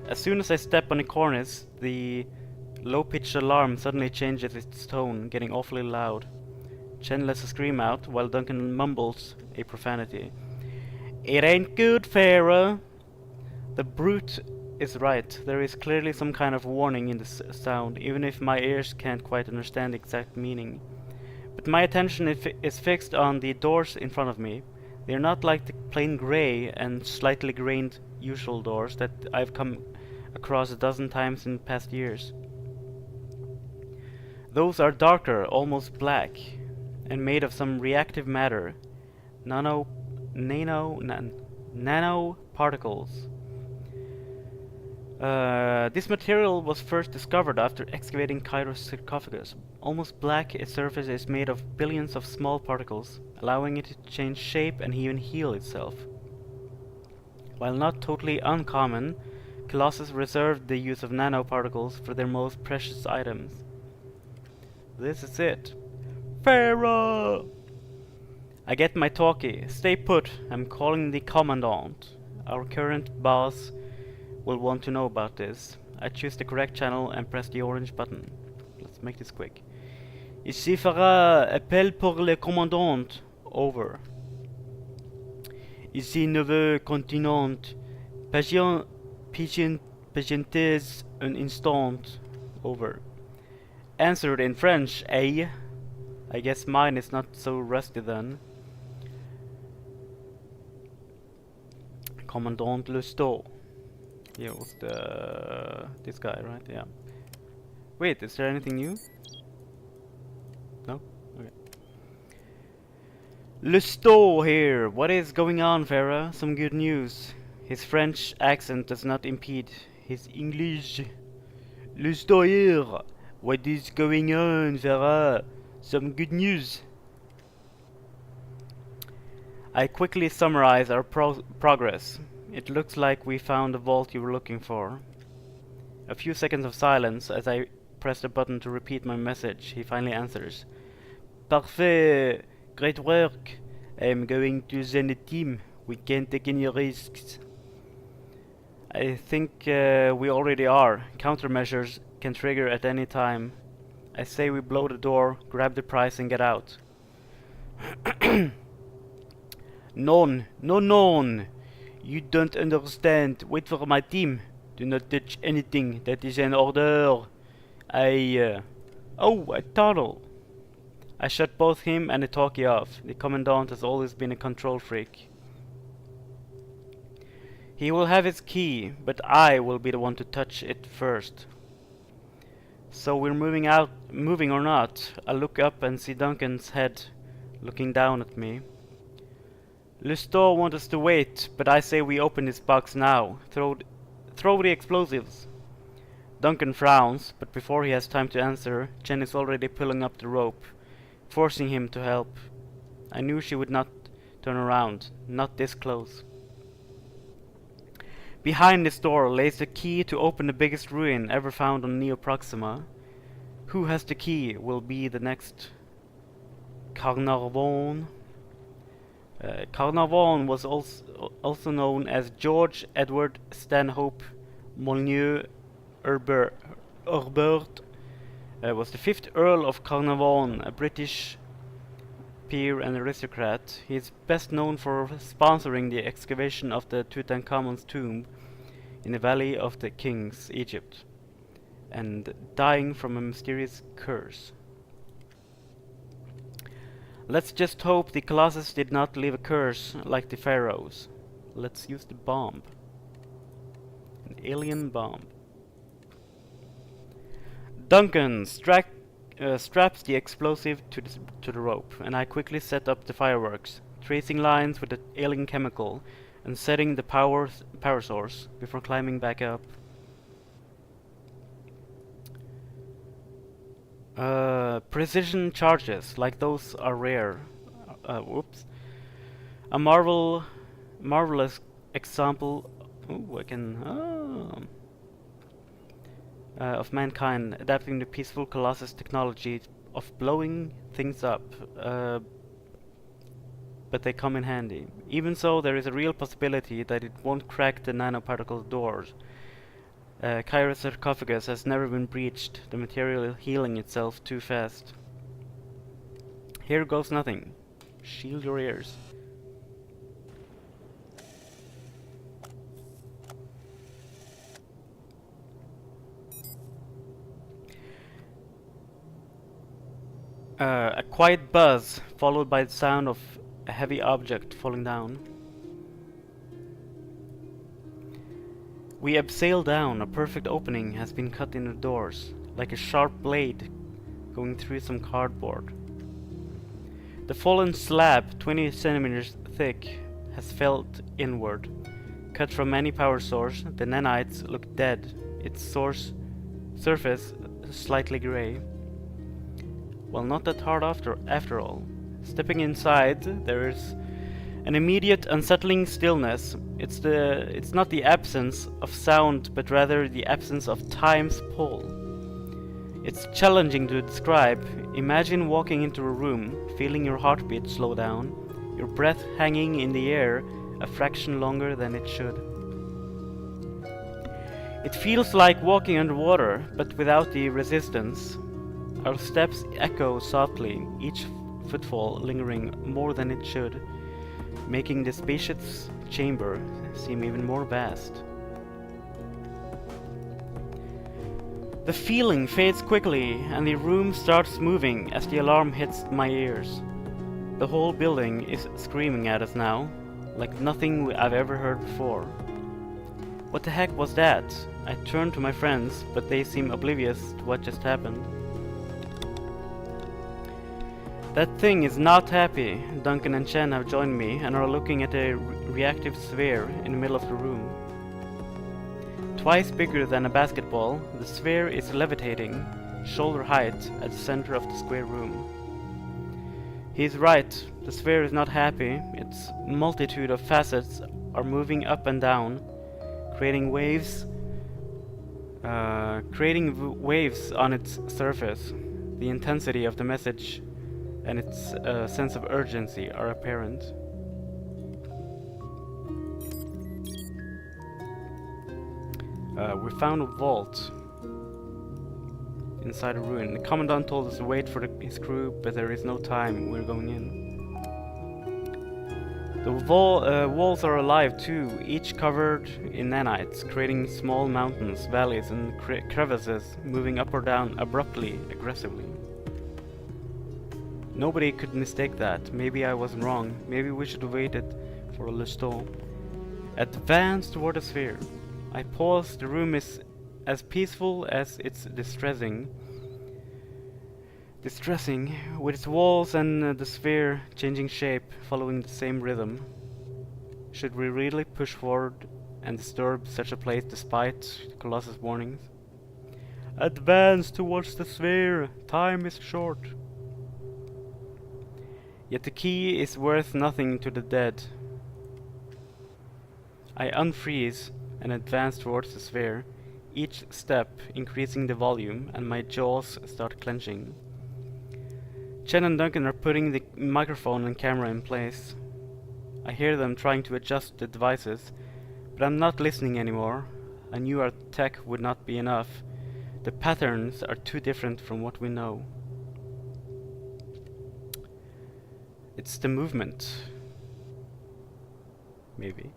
As soon as I step on the cornice, the low-pitched alarm suddenly changes its tone, getting awfully loud. Chen lets a scream out, while Duncan mumbles a profanity. "It ain't good, Farah." The brute is right. There is clearly some kind of warning in the sound, even if my ears can't quite understand the exact meaning. But my attention is fixed on the doors in front of me. They're not like the plain grey and slightly grained usual doors that I've come across a dozen times in past years. Those are darker, almost black, and made of some reactive matter, nanoparticles. This material was first discovered after excavating Cairo's sarcophagus. Almost black, its surface is made of billions of small particles, allowing it to change shape and even heal itself. While not totally uncommon, Colossus reserved the use of nanoparticles for their most precious items. This is it. Pharaoh! I get my talkie. Stay put. I'm calling the commandant. Our current boss will want to know about this. I choose the correct channel and press the orange button. Let's make this quick. Ici Pharaoh, appel pour le commandant. Over. Ici neveu continent. Patientez un instant. Over. Answered in French, eh? I guess mine is not so rusty then. Commandant Lousteau. Yeah, it was this guy, right? Yeah. Wait, is there anything new? No? Okay. Lousteau here. What is going on, Farah? Some good news. His French accent does not impede his English. Lousteau here. What is going on, Farah? Some good news. I quickly summarize our progress. It looks like we found the vault you were looking for. A few seconds of silence as I press the button to repeat my message. He finally answers. Parfait. Great work. I am going to send a team. We can't take any risks. I think we already are. Countermeasures can trigger at any time. I say we blow the door, grab the prize and get out. None. No, none. You don't understand. Wait for my team. Do not touch anything. That is an order. Oh, a tunnel. I shut both him and the talkie off. The commandant has always been a control freak. He will have his key, but I will be the one to touch it first. So we're moving or not? I look up and see Duncan's head looking down at me. Lousteau wants us to wait, but I say we open this box now. Throw the explosives. Duncan frowns, but before he has time to answer, Jen is already pulling up the rope, forcing him to help. I knew she would not turn around, not this close. Behind this door lays the key to open the biggest ruin ever found on Neo Proxima. Who has the key will be the next Carnarvon. Carnarvon was also known as George Edward Stanhope Molyneux Herbert. Was the 5th Earl of Carnarvon, a British peer and aristocrat. He is best known for sponsoring the excavation of the Tutankhamun's tomb in the Valley of the Kings, Egypt, and dying from a mysterious curse. Let's just hope the Colossus did not leave a curse like the pharaohs. Let's use the bomb. An alien bomb. Duncan straps the explosive to the rope, and I quickly set up the fireworks, tracing lines with the alien chemical and setting the power source before climbing back up. Precision charges like those are rare. Whoops. A marvelous example. Ooh, I can. Of mankind adapting the peaceful Colossus technology of blowing things up, but they come in handy. Even so, there is a real possibility that it won't crack the nanoparticle doors. Cairo's sarcophagus has never been breached, the material healing itself too fast. Here goes nothing. Shield your ears. A quiet buzz, followed by the sound of a heavy object falling down. We abseil down. A perfect opening has been cut in the doors, like a sharp blade going through some cardboard. The fallen slab, 20 centimeters thick, has felled inward. Cut from any power source, the nanites look dead, its surface slightly grey. Well, not that hard after all. Stepping inside, there is an immediate unsettling stillness. It's not the absence of sound, but rather the absence of time's pull. It's challenging to describe. Imagine walking into a room, feeling your heartbeat slow down, your breath hanging in the air a fraction longer than it should. It feels like walking underwater, but without the resistance. Our steps echo softly, each footfall lingering more than it should, making the spacious chamber seem even more vast. The feeling fades quickly, and the room starts moving as the alarm hits my ears. The whole building is screaming at us now, like nothing I've ever heard before. What the heck was that? I turn to my friends, but they seem oblivious to what just happened. That thing is not happy. Duncan and Chen have joined me and are looking at a reactive sphere in the middle of the room. Twice bigger than a basketball, the sphere is levitating, shoulder height, at the center of the square room. He's right, the sphere is not happy. Its multitude of facets are moving up and down, creating waves on its surface. The intensity of the message and its sense of urgency are apparent. We found a vault inside a ruin. The commandant told us to wait for his crew, but there is no time. We're going in. The walls are alive too, each covered in nanites, creating small mountains, valleys, and crevices, moving up or down abruptly, aggressively. Nobody could mistake that. Maybe I wasn't wrong. Maybe we should have waited for a Lustot. Advance toward the sphere. I pause. The room is as peaceful as it's distressing, with its walls and the sphere changing shape, following the same rhythm. Should we really push forward and disturb such a place despite Colossus' warnings? Advance towards the sphere. Time is short. Yet the key is worth nothing to the dead. I unfreeze and advance towards the sphere, each step increasing the volume, and my jaws start clenching. Chen and Duncan are putting the microphone and camera in place. I hear them trying to adjust the devices, but I'm not listening anymore. I knew our tech would not be enough. The patterns are too different from what we know. It's the movement. Maybe.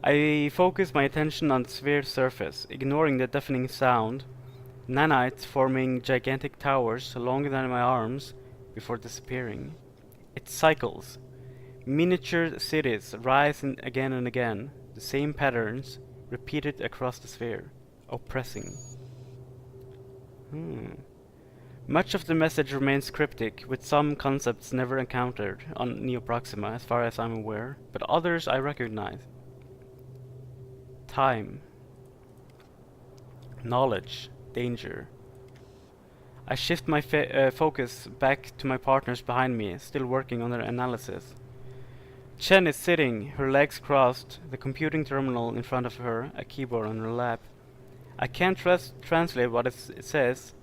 I focus my attention on the sphere's surface, ignoring the deafening sound. Nanites forming gigantic towers longer than my arms before disappearing. It cycles. Miniature cities rise again and again, the same patterns repeated across the sphere, oppressing. Much of the message remains cryptic, with some concepts never encountered on Neoproxima as far as I'm aware, but others I recognize. Time. Knowledge. Danger. I shift my focus back to my partners behind me, still working on their analysis. Chen is sitting, her legs crossed, the computing terminal in front of her, a keyboard on her lap. I can't translate what it says.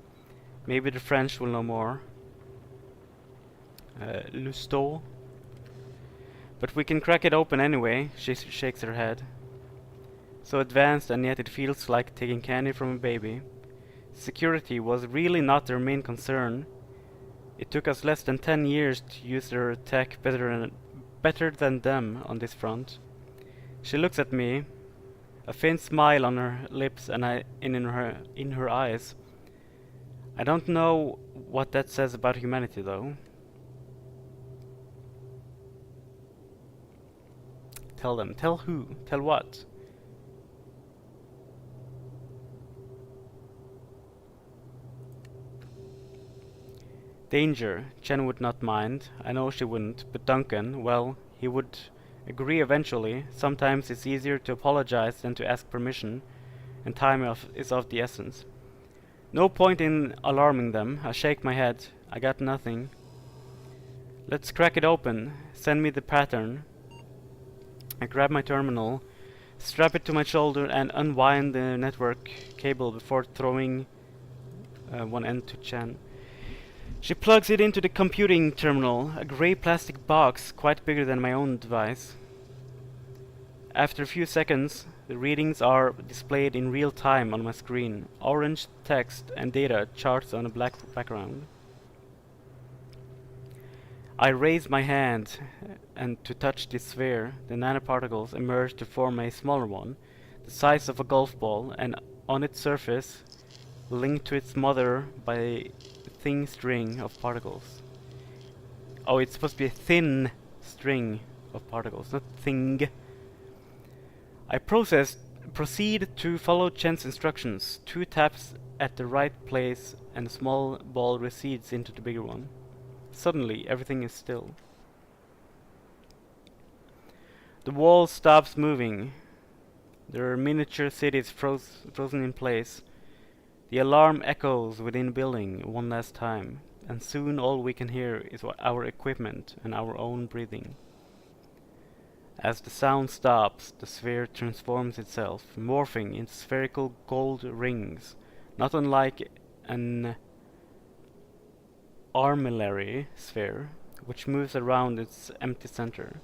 Maybe the French will know more. Lustot. But we can crack it open anyway. She shakes her head. So advanced, and yet it feels like taking candy from a baby. Security was really not their main concern. It took us less than 10 years to use their tech better than them on this front. She looks at me, a faint smile on her lips and in her eyes. I don't know what that says about humanity, though. Tell them. Tell who? Tell what? Danger. Chen would not mind. I know she wouldn't. But Duncan, well, he would agree eventually. Sometimes it's easier to apologize than to ask permission, and time is of the essence. No point in alarming them. I shake my head. I got nothing. Let's crack it open. Send me the pattern. I grab my terminal, strap it to my shoulder, and unwind the network cable before throwing one end to Chen. She plugs it into the computing terminal, a grey plastic box quite bigger than my own device. After a few seconds, the readings are displayed in real time on my screen. Orange text and data charts on a black background. I raise my hand and to touch the sphere. The nanoparticles emerge to form a smaller one, the size of a golf ball, and on its surface, linked to its mother by a thin string of particles. Oh, it's supposed to be a thin string of particles, not thing. I proceed to follow Chen's instructions. 2 taps at the right place and a small ball recedes into the bigger one. Suddenly, everything is still. The wall stops moving. There are miniature cities frozen in place. The alarm echoes within the building one last time, and soon all we can hear is our equipment and our own breathing. As the sound stops, the sphere transforms itself, morphing into spherical gold rings, not unlike an armillary sphere, which moves around its empty center.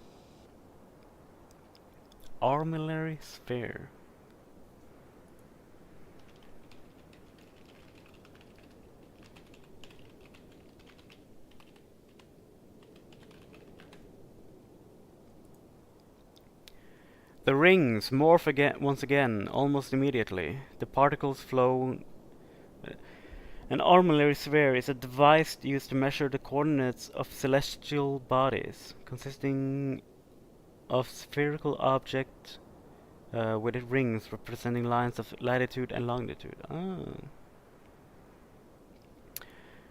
Armillary sphere. The rings morph once again, almost immediately. The particles flow. An armillary sphere is a device used to measure the coordinates of celestial bodies, consisting of spherical objects with rings representing lines of latitude and longitude.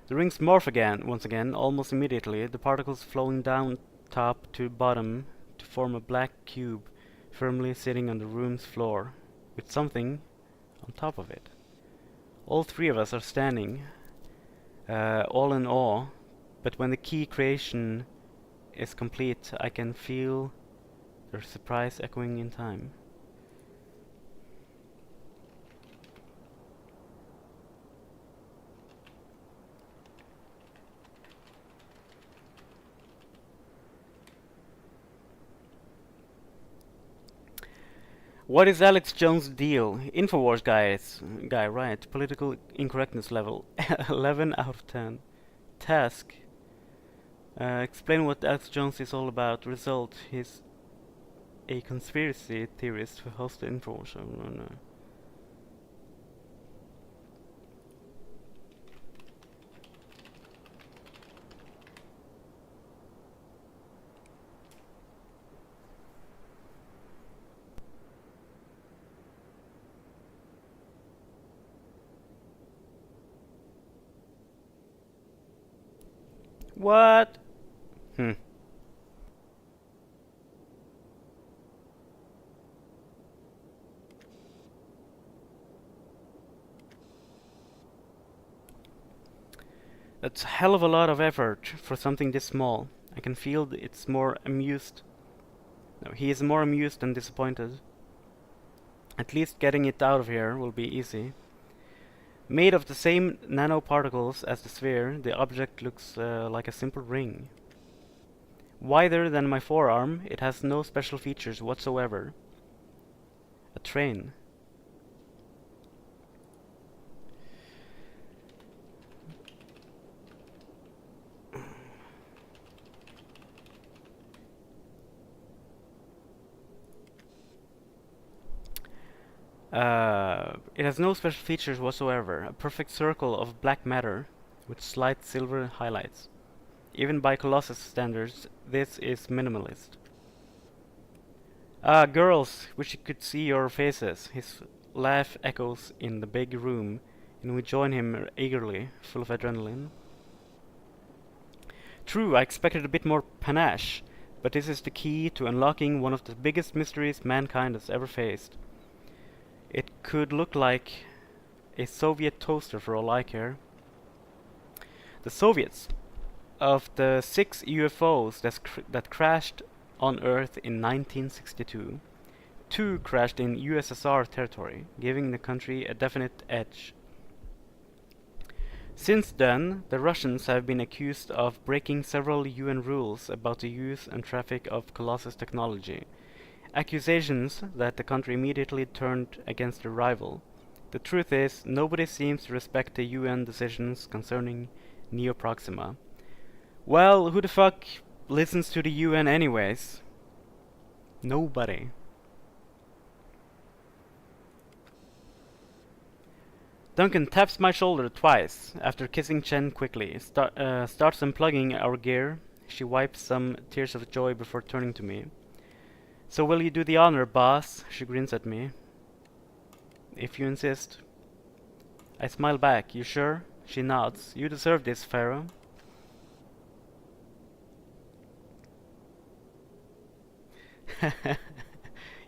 The rings morph once again, almost immediately. The particles flowing down top to bottom to form a black cube, firmly sitting on the room's floor, with something on top of it. All 3 of us are standing, all in awe, but when the key creation is complete, I can feel their surprise echoing in time. What is Alex Jones' deal? Infowars guy, right? Political incorrectness level 11 out of 10. Task. Explain what Alex Jones is all about. Result. He's a conspiracy theorist who hosts the Infowars show. No. What? That's a hell of a lot of effort for something this small. I can feel it's more amused. No, he is more amused than disappointed. At least getting it out of here will be easy. Made of the same nanoparticles as the sphere, the object looks like a simple ring. Wider than my forearm, it has no special features whatsoever. A train. It has no special features whatsoever. A perfect circle of black matter, with slight silver highlights. Even by Colossus standards, this is minimalist. Ah, girls, wish you could see your faces. His laugh echoes in the big room, and we join him eagerly, full of adrenaline. True, I expected a bit more panache, but this is the key to unlocking one of the biggest mysteries mankind has ever faced. It could look like a Soviet toaster for all I care. The Soviets, of the 6 UFOs that crashed on Earth in 1962, 2 crashed in USSR territory, giving the country a definite edge. Since then, the Russians have been accused of breaking several UN rules about the use and traffic of Colossus technology, accusations that the country immediately turned against their rival. The truth is, nobody seems to respect the UN decisions concerning Neo Proxima. Well, who the fuck listens to the UN anyways? Nobody. Duncan taps my shoulder twice, after kissing Chen quickly, starts unplugging our gear. She wipes some tears of joy before turning to me. So will you do the honor, boss? She grins at me. If you insist. I smile back. You sure? She nods. You deserve this, Pharaoh.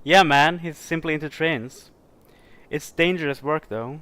Yeah, man, he's simply into trains. It's dangerous work, though.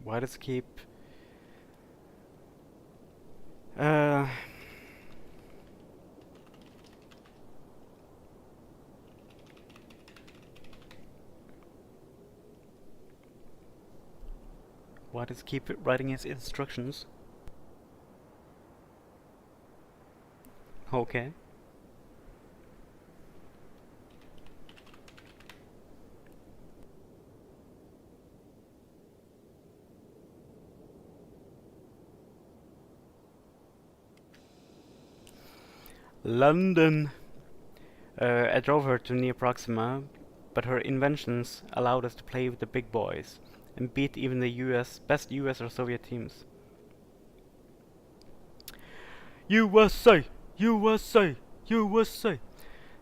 Why does it keep... Why does it keep writing his instructions? Okay. London. I drove her to Neo Proxima, but her inventions allowed us to play with the big boys and beat even the best US or Soviet teams. USA! USA! USA!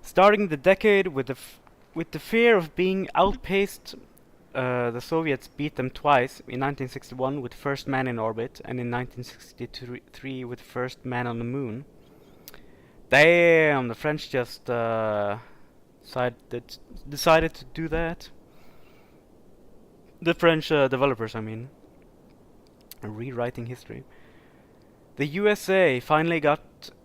Starting the decade with the fear of being outpaced, the Soviets beat them twice, in 1961 with First Man in Orbit and in 1963 with First Man on the Moon. Damn, the French just decided to do that. The French developers, I mean. Rewriting history. The USA finally got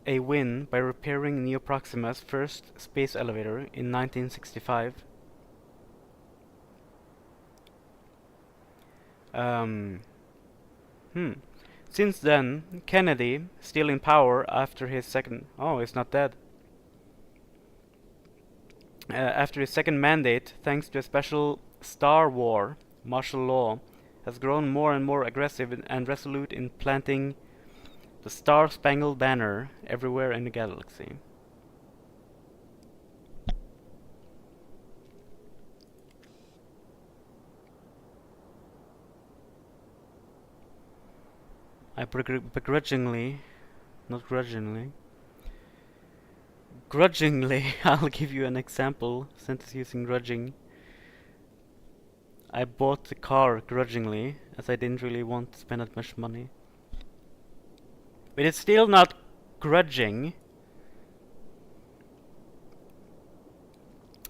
a win by repairing Neo Proxima's first space elevator in 1965. Since then, Kennedy, still in power after his second... Oh, he's not dead. After his second mandate, thanks to a special Star War, martial law, has grown more and more aggressive and resolute in planting the Star-Spangled Banner everywhere in the galaxy. I begrudgingly, not grudgingly, grudgingly, I'll give you an example, sentence using grudging. I bought the car grudgingly, as I didn't really want to spend that much money. But it's still not grudging.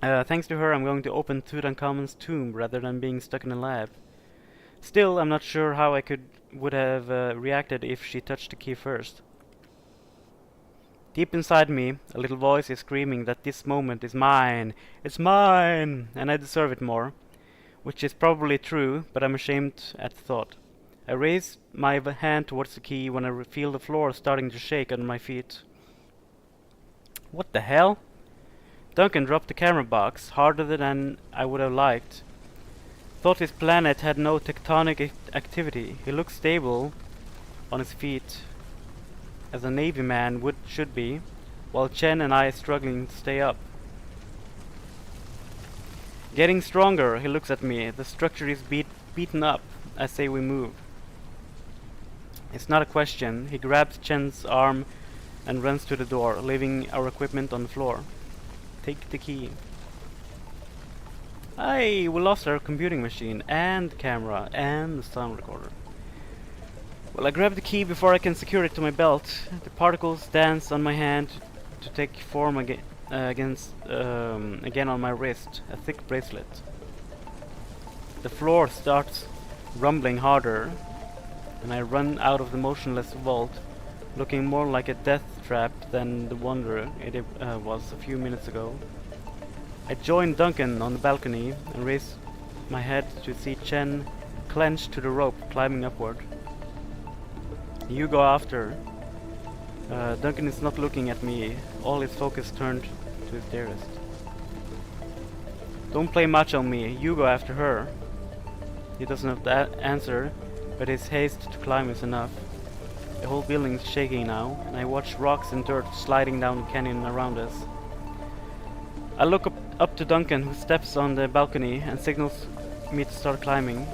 Thanks to her, I'm going to open Tutankhamun's tomb rather than being stuck in a lab. Still, I'm not sure how I would have reacted if she touched the key first. Deep inside me, a little voice is screaming that this moment is mine. It's mine, and I deserve it more. Which is probably true, but I'm ashamed at the thought. I raise my hand towards the key when I feel the floor starting to shake under my feet. What the hell? Duncan dropped the camera box harder than I would have liked. Thought his planet had no tectonic activity. He looked stable on his feet, as a Navy man should be, while Chen and I struggling to stay up. Getting stronger, he looks at me. The structure is beaten up. I say we move. It's not a question. He grabs Chen's arm and runs to the door, leaving our equipment on the floor. Take the key. We lost our computing machine, and camera, and the sound recorder. Well, I grab the key before I can secure it to my belt. The particles dance on my hand to take form again on my wrist, a thick bracelet. The floor starts rumbling harder, and I run out of the motionless vault, looking more like a death trap than the wonder it was a few minutes ago. I join Duncan on the balcony and raise my head to see Chen clenched to the rope climbing upward. You go after. Duncan is not looking at me, all his focus turned to his dearest. Don't play much on me, you go after her. He doesn't have to answer, but his haste to climb is enough. The whole building is shaking now, and I watch rocks and dirt sliding down the canyon around us. I look up to Duncan, who steps on the balcony and signals me to start climbing.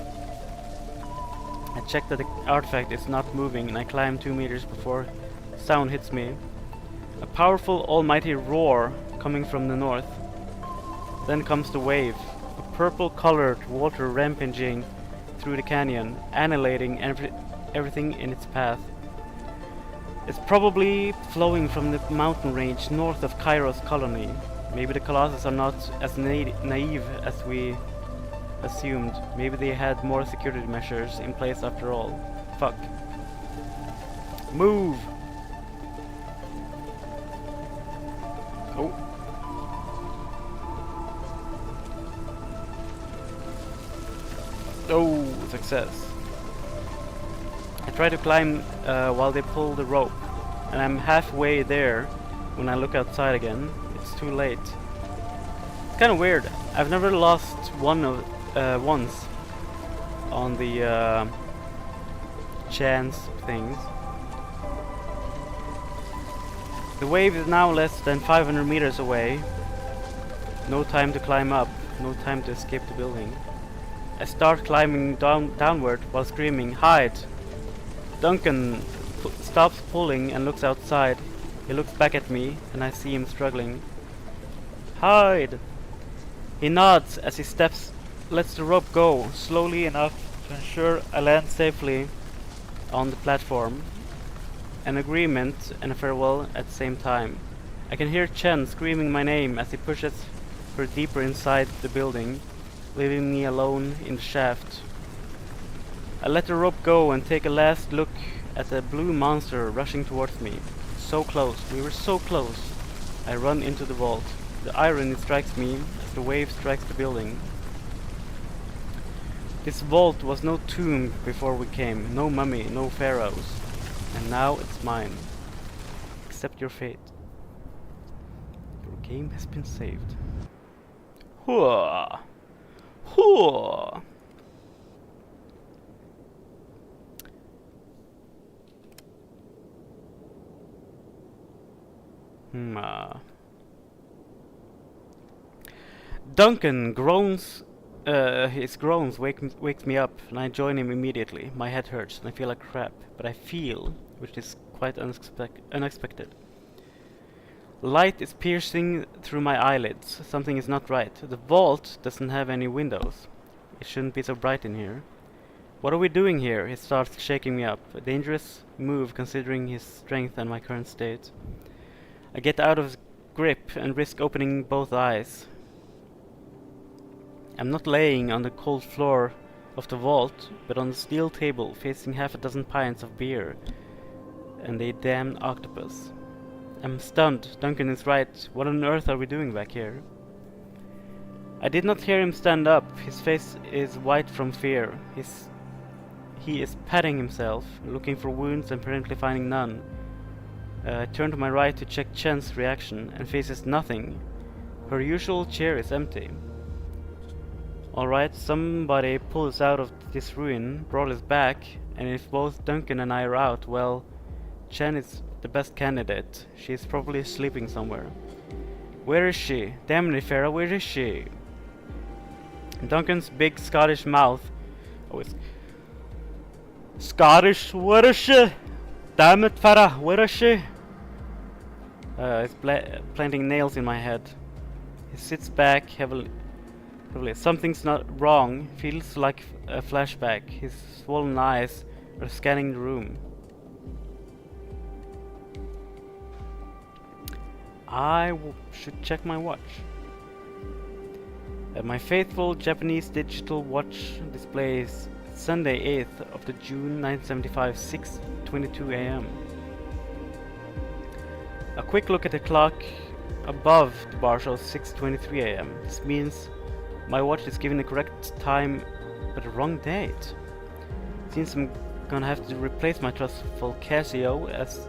I check that the artifact is not moving, and I climb 2 meters before sound hits me. A powerful, almighty roar coming from the north. Then comes the wave, a purple-colored water rampaging through the canyon, annihilating everything in its path. It's probably flowing from the mountain range north of Cairo's colony. Maybe the Colossus are not as naive as we assumed. Maybe they had more security measures in place after all. Fuck. Move! Oh. Oh, success. I try to climb while they pull the rope, and I'm halfway there when I look outside again. It's too late. It's kind of weird. I've never lost once on the chance things. The wave is now less than 500 meters away. No time to climb up, no time to escape the building. I start climbing downward while screaming, "Hide!" Duncan stops pulling and looks outside. He looks back at me, and I see him struggling. "Hide!" He nods as he lets the rope go, slowly enough to ensure I land safely on the platform. An agreement and a farewell at the same time. I can hear Chen screaming my name as he pushes her deeper inside the building, leaving me alone in the shaft. I let the rope go and take a last look at the blue monster rushing towards me. So close, we were so close. I run into the vault. The irony strikes me as the wave strikes the building. This vault was no tomb before we came, no mummy, no pharaohs. And now it's mine. Accept your fate. Your game has been saved. Hooah! Hooah! Duncan groans. His groans wakes me up, and I join him immediately. My head hurts, and I feel like crap, but I feel, which is quite unexpected. Light is piercing through my eyelids. Something is not right. The vault doesn't have any windows. It shouldn't be so bright in here. What are we doing here? He starts shaking me up. A dangerous move considering his strength and my current state. I get out of his grip and risk opening both eyes. I'm not laying on the cold floor of the vault, but on the steel table facing half a dozen pints of beer and a damned octopus. I'm stunned. Duncan is right. What on earth are we doing back here? I did not hear him stand up. His face is white from fear. He is patting himself, looking for wounds and apparently finding none. I turn to my right to check Chen's reaction and faces nothing. Her usual chair is empty. Alright, somebody pulled us out of this ruin, brought us back, and if both Duncan and I are out, well, Chen is the best candidate. She is probably sleeping somewhere. Where is she? Damn it, Farah, where is she? Duncan's big Scottish mouth. Oh, it's Scottish, where is she? Damn it, Farah, where is she? It's planting nails in my head. He sits back heavily. Something's not wrong. Feels like a flashback. His swollen eyes are scanning the room. I should check my watch. My faithful Japanese digital watch displays Sunday 8th of the June 1975, 6:22 a.m. A quick look at the clock above the bar shows 6:23 a.m. This means my watch is giving the correct time but the wrong date. Seems I'm gonna have to replace my trustful Casio as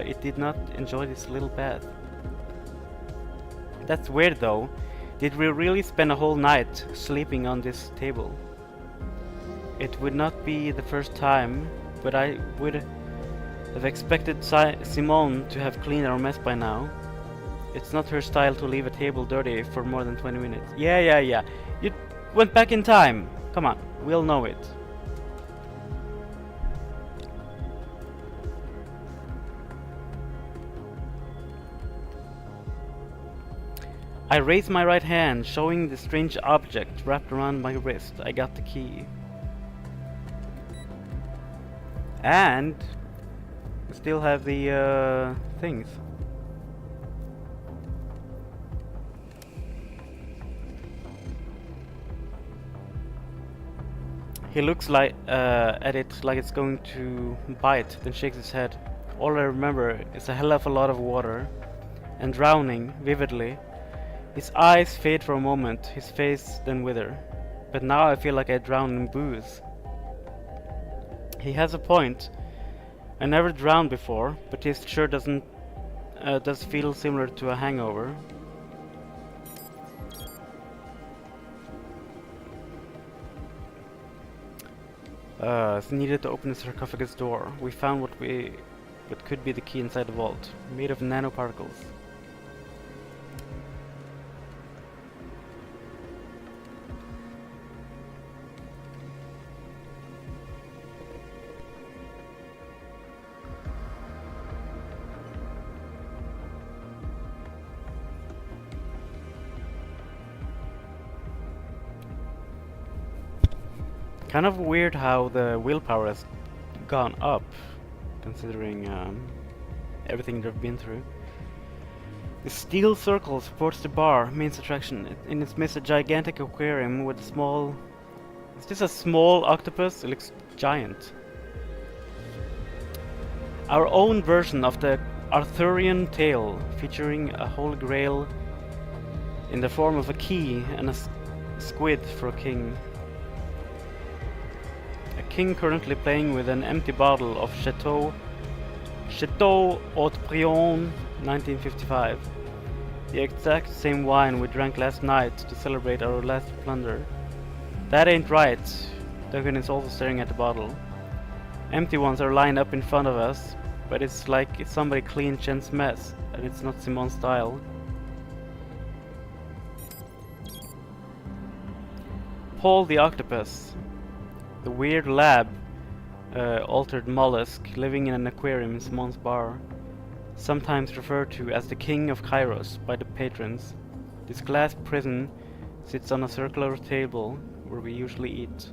it did not enjoy this little bath. That's weird though. Did we really spend a whole night sleeping on this table? It would not be the first time, but I would have expected Simone to have cleaned our mess by now. It's not her style to leave a table dirty for more than 20 minutes. Yeah. You went back in time. Come on, we'll know it. I raise my right hand, showing the strange object wrapped around my wrist. I got the key. And we still have the things. He looks like at it like it's going to bite, then shakes his head. All I remember is a hell of a lot of water and drowning vividly. His eyes fade for a moment, his face then wither. But now I feel like I drown in booze. He has a point. I never drowned before, but this sure does feel similar to a hangover. It's needed to open the sarcophagus door. We found what could be the key inside the vault, made of nanoparticles. Kind of weird how the willpower has gone up, considering everything they've been through. The steel circle supports the bar, main attraction. In its midst, a gigantic aquarium with a small... Is this a small octopus? It looks giant. Our own version of the Arthurian tale, featuring a holy grail in the form of a key and a squid for a king. King currently playing with an empty bottle of Chateau Haut-Brion 1955. The exact same wine we drank last night to celebrate our last plunder. That ain't right. Duncan is also staring at the bottle. Empty ones are lined up in front of us, but it's like somebody cleaned Chen's mess, and it's not Simone's style. Paul the octopus. The weird lab altered mollusk living in an aquarium in Simone's bar, sometimes referred to as the King of Kairos by the patrons. This glass prison sits on a circular table where we usually eat.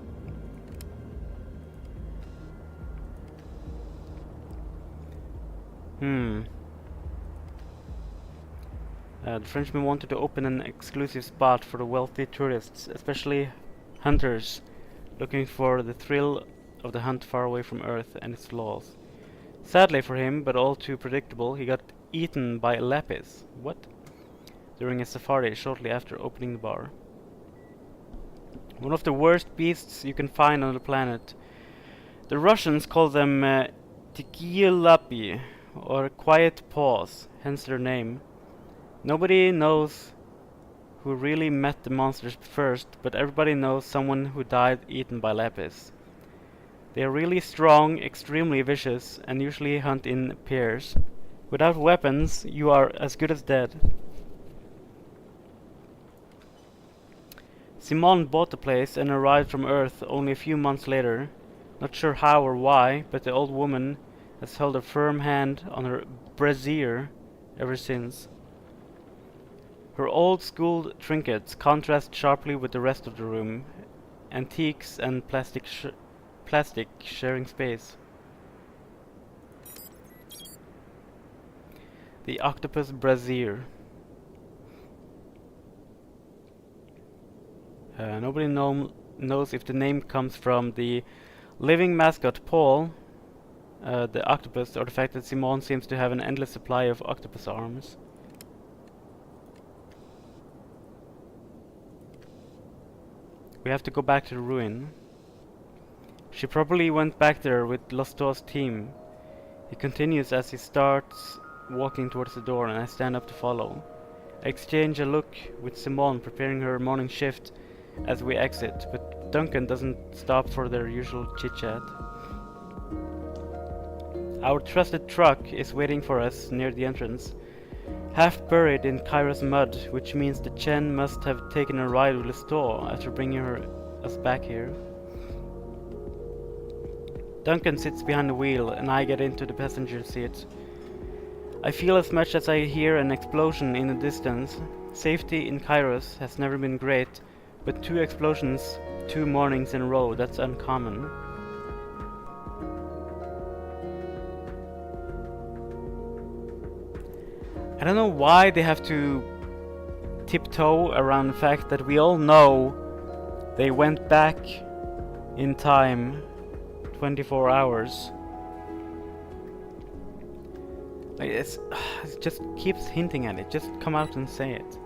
The Frenchman wanted to open an exclusive spot for the wealthy tourists, especially hunters looking for the thrill of the hunt far away from Earth and its laws. Sadly for him, but all too predictable, he got eaten by a lapis. What? During a safari shortly after opening the bar. One of the worst beasts you can find on the planet. The Russians call them Tikielapi, or quiet paws, hence their name. Nobody knows who really met the monsters first, but everybody knows someone who died eaten by lapis. They are really strong, extremely vicious, and usually hunt in pairs. Without weapons, you are as good as dead. Simon bought the place and arrived from Earth only a few months later. Not sure how or why, but the old woman has held a firm hand on her brazier ever since. Her old-school trinkets contrast sharply with the rest of the room, antiques and plastic sharing space. The octopus brazier. Nobody knows if the name comes from the living mascot Paul, the octopus, or the fact that Simon seems to have an endless supply of octopus arms. We have to go back to the ruin. She probably went back there with Lostos's team. He continues as he starts walking towards the door, and I stand up to follow. I exchange a look with Simone preparing her morning shift as we exit, but Duncan doesn't stop for their usual chit-chat. Our trusted truck is waiting for us near the entrance, half buried in Kyra's mud, which means that Chen must have taken a ride with Lestat after bringing us back here. Duncan sits behind the wheel and I get into the passenger seat. I feel as much as I hear an explosion in the distance. Safety in Kairos has never been great, but 2 explosions 2 mornings in a row, that's uncommon. I don't know why they have to tiptoe around the fact that we all know they went back in time 24 hours. Like it just keeps hinting at it. Just come out and say it.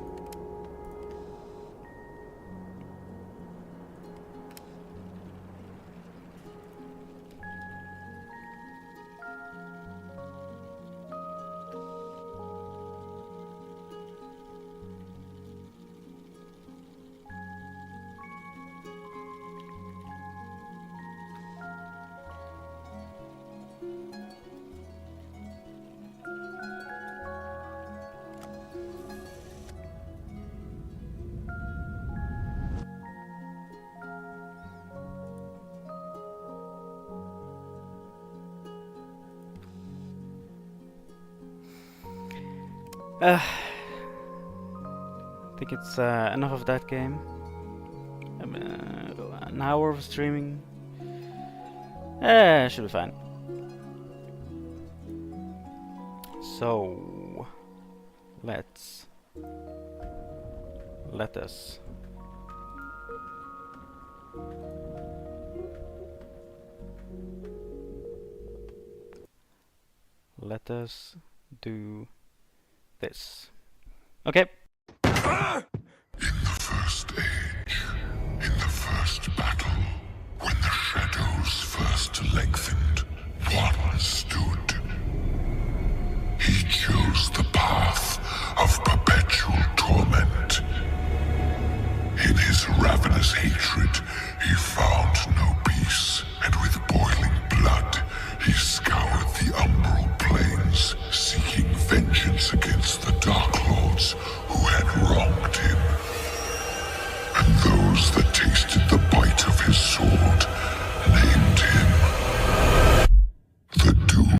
I think it's enough of that game. An hour of streaming. Should be fine. So let us do this. Okay. In the first age, in the first battle, when the shadows first lengthened, one stood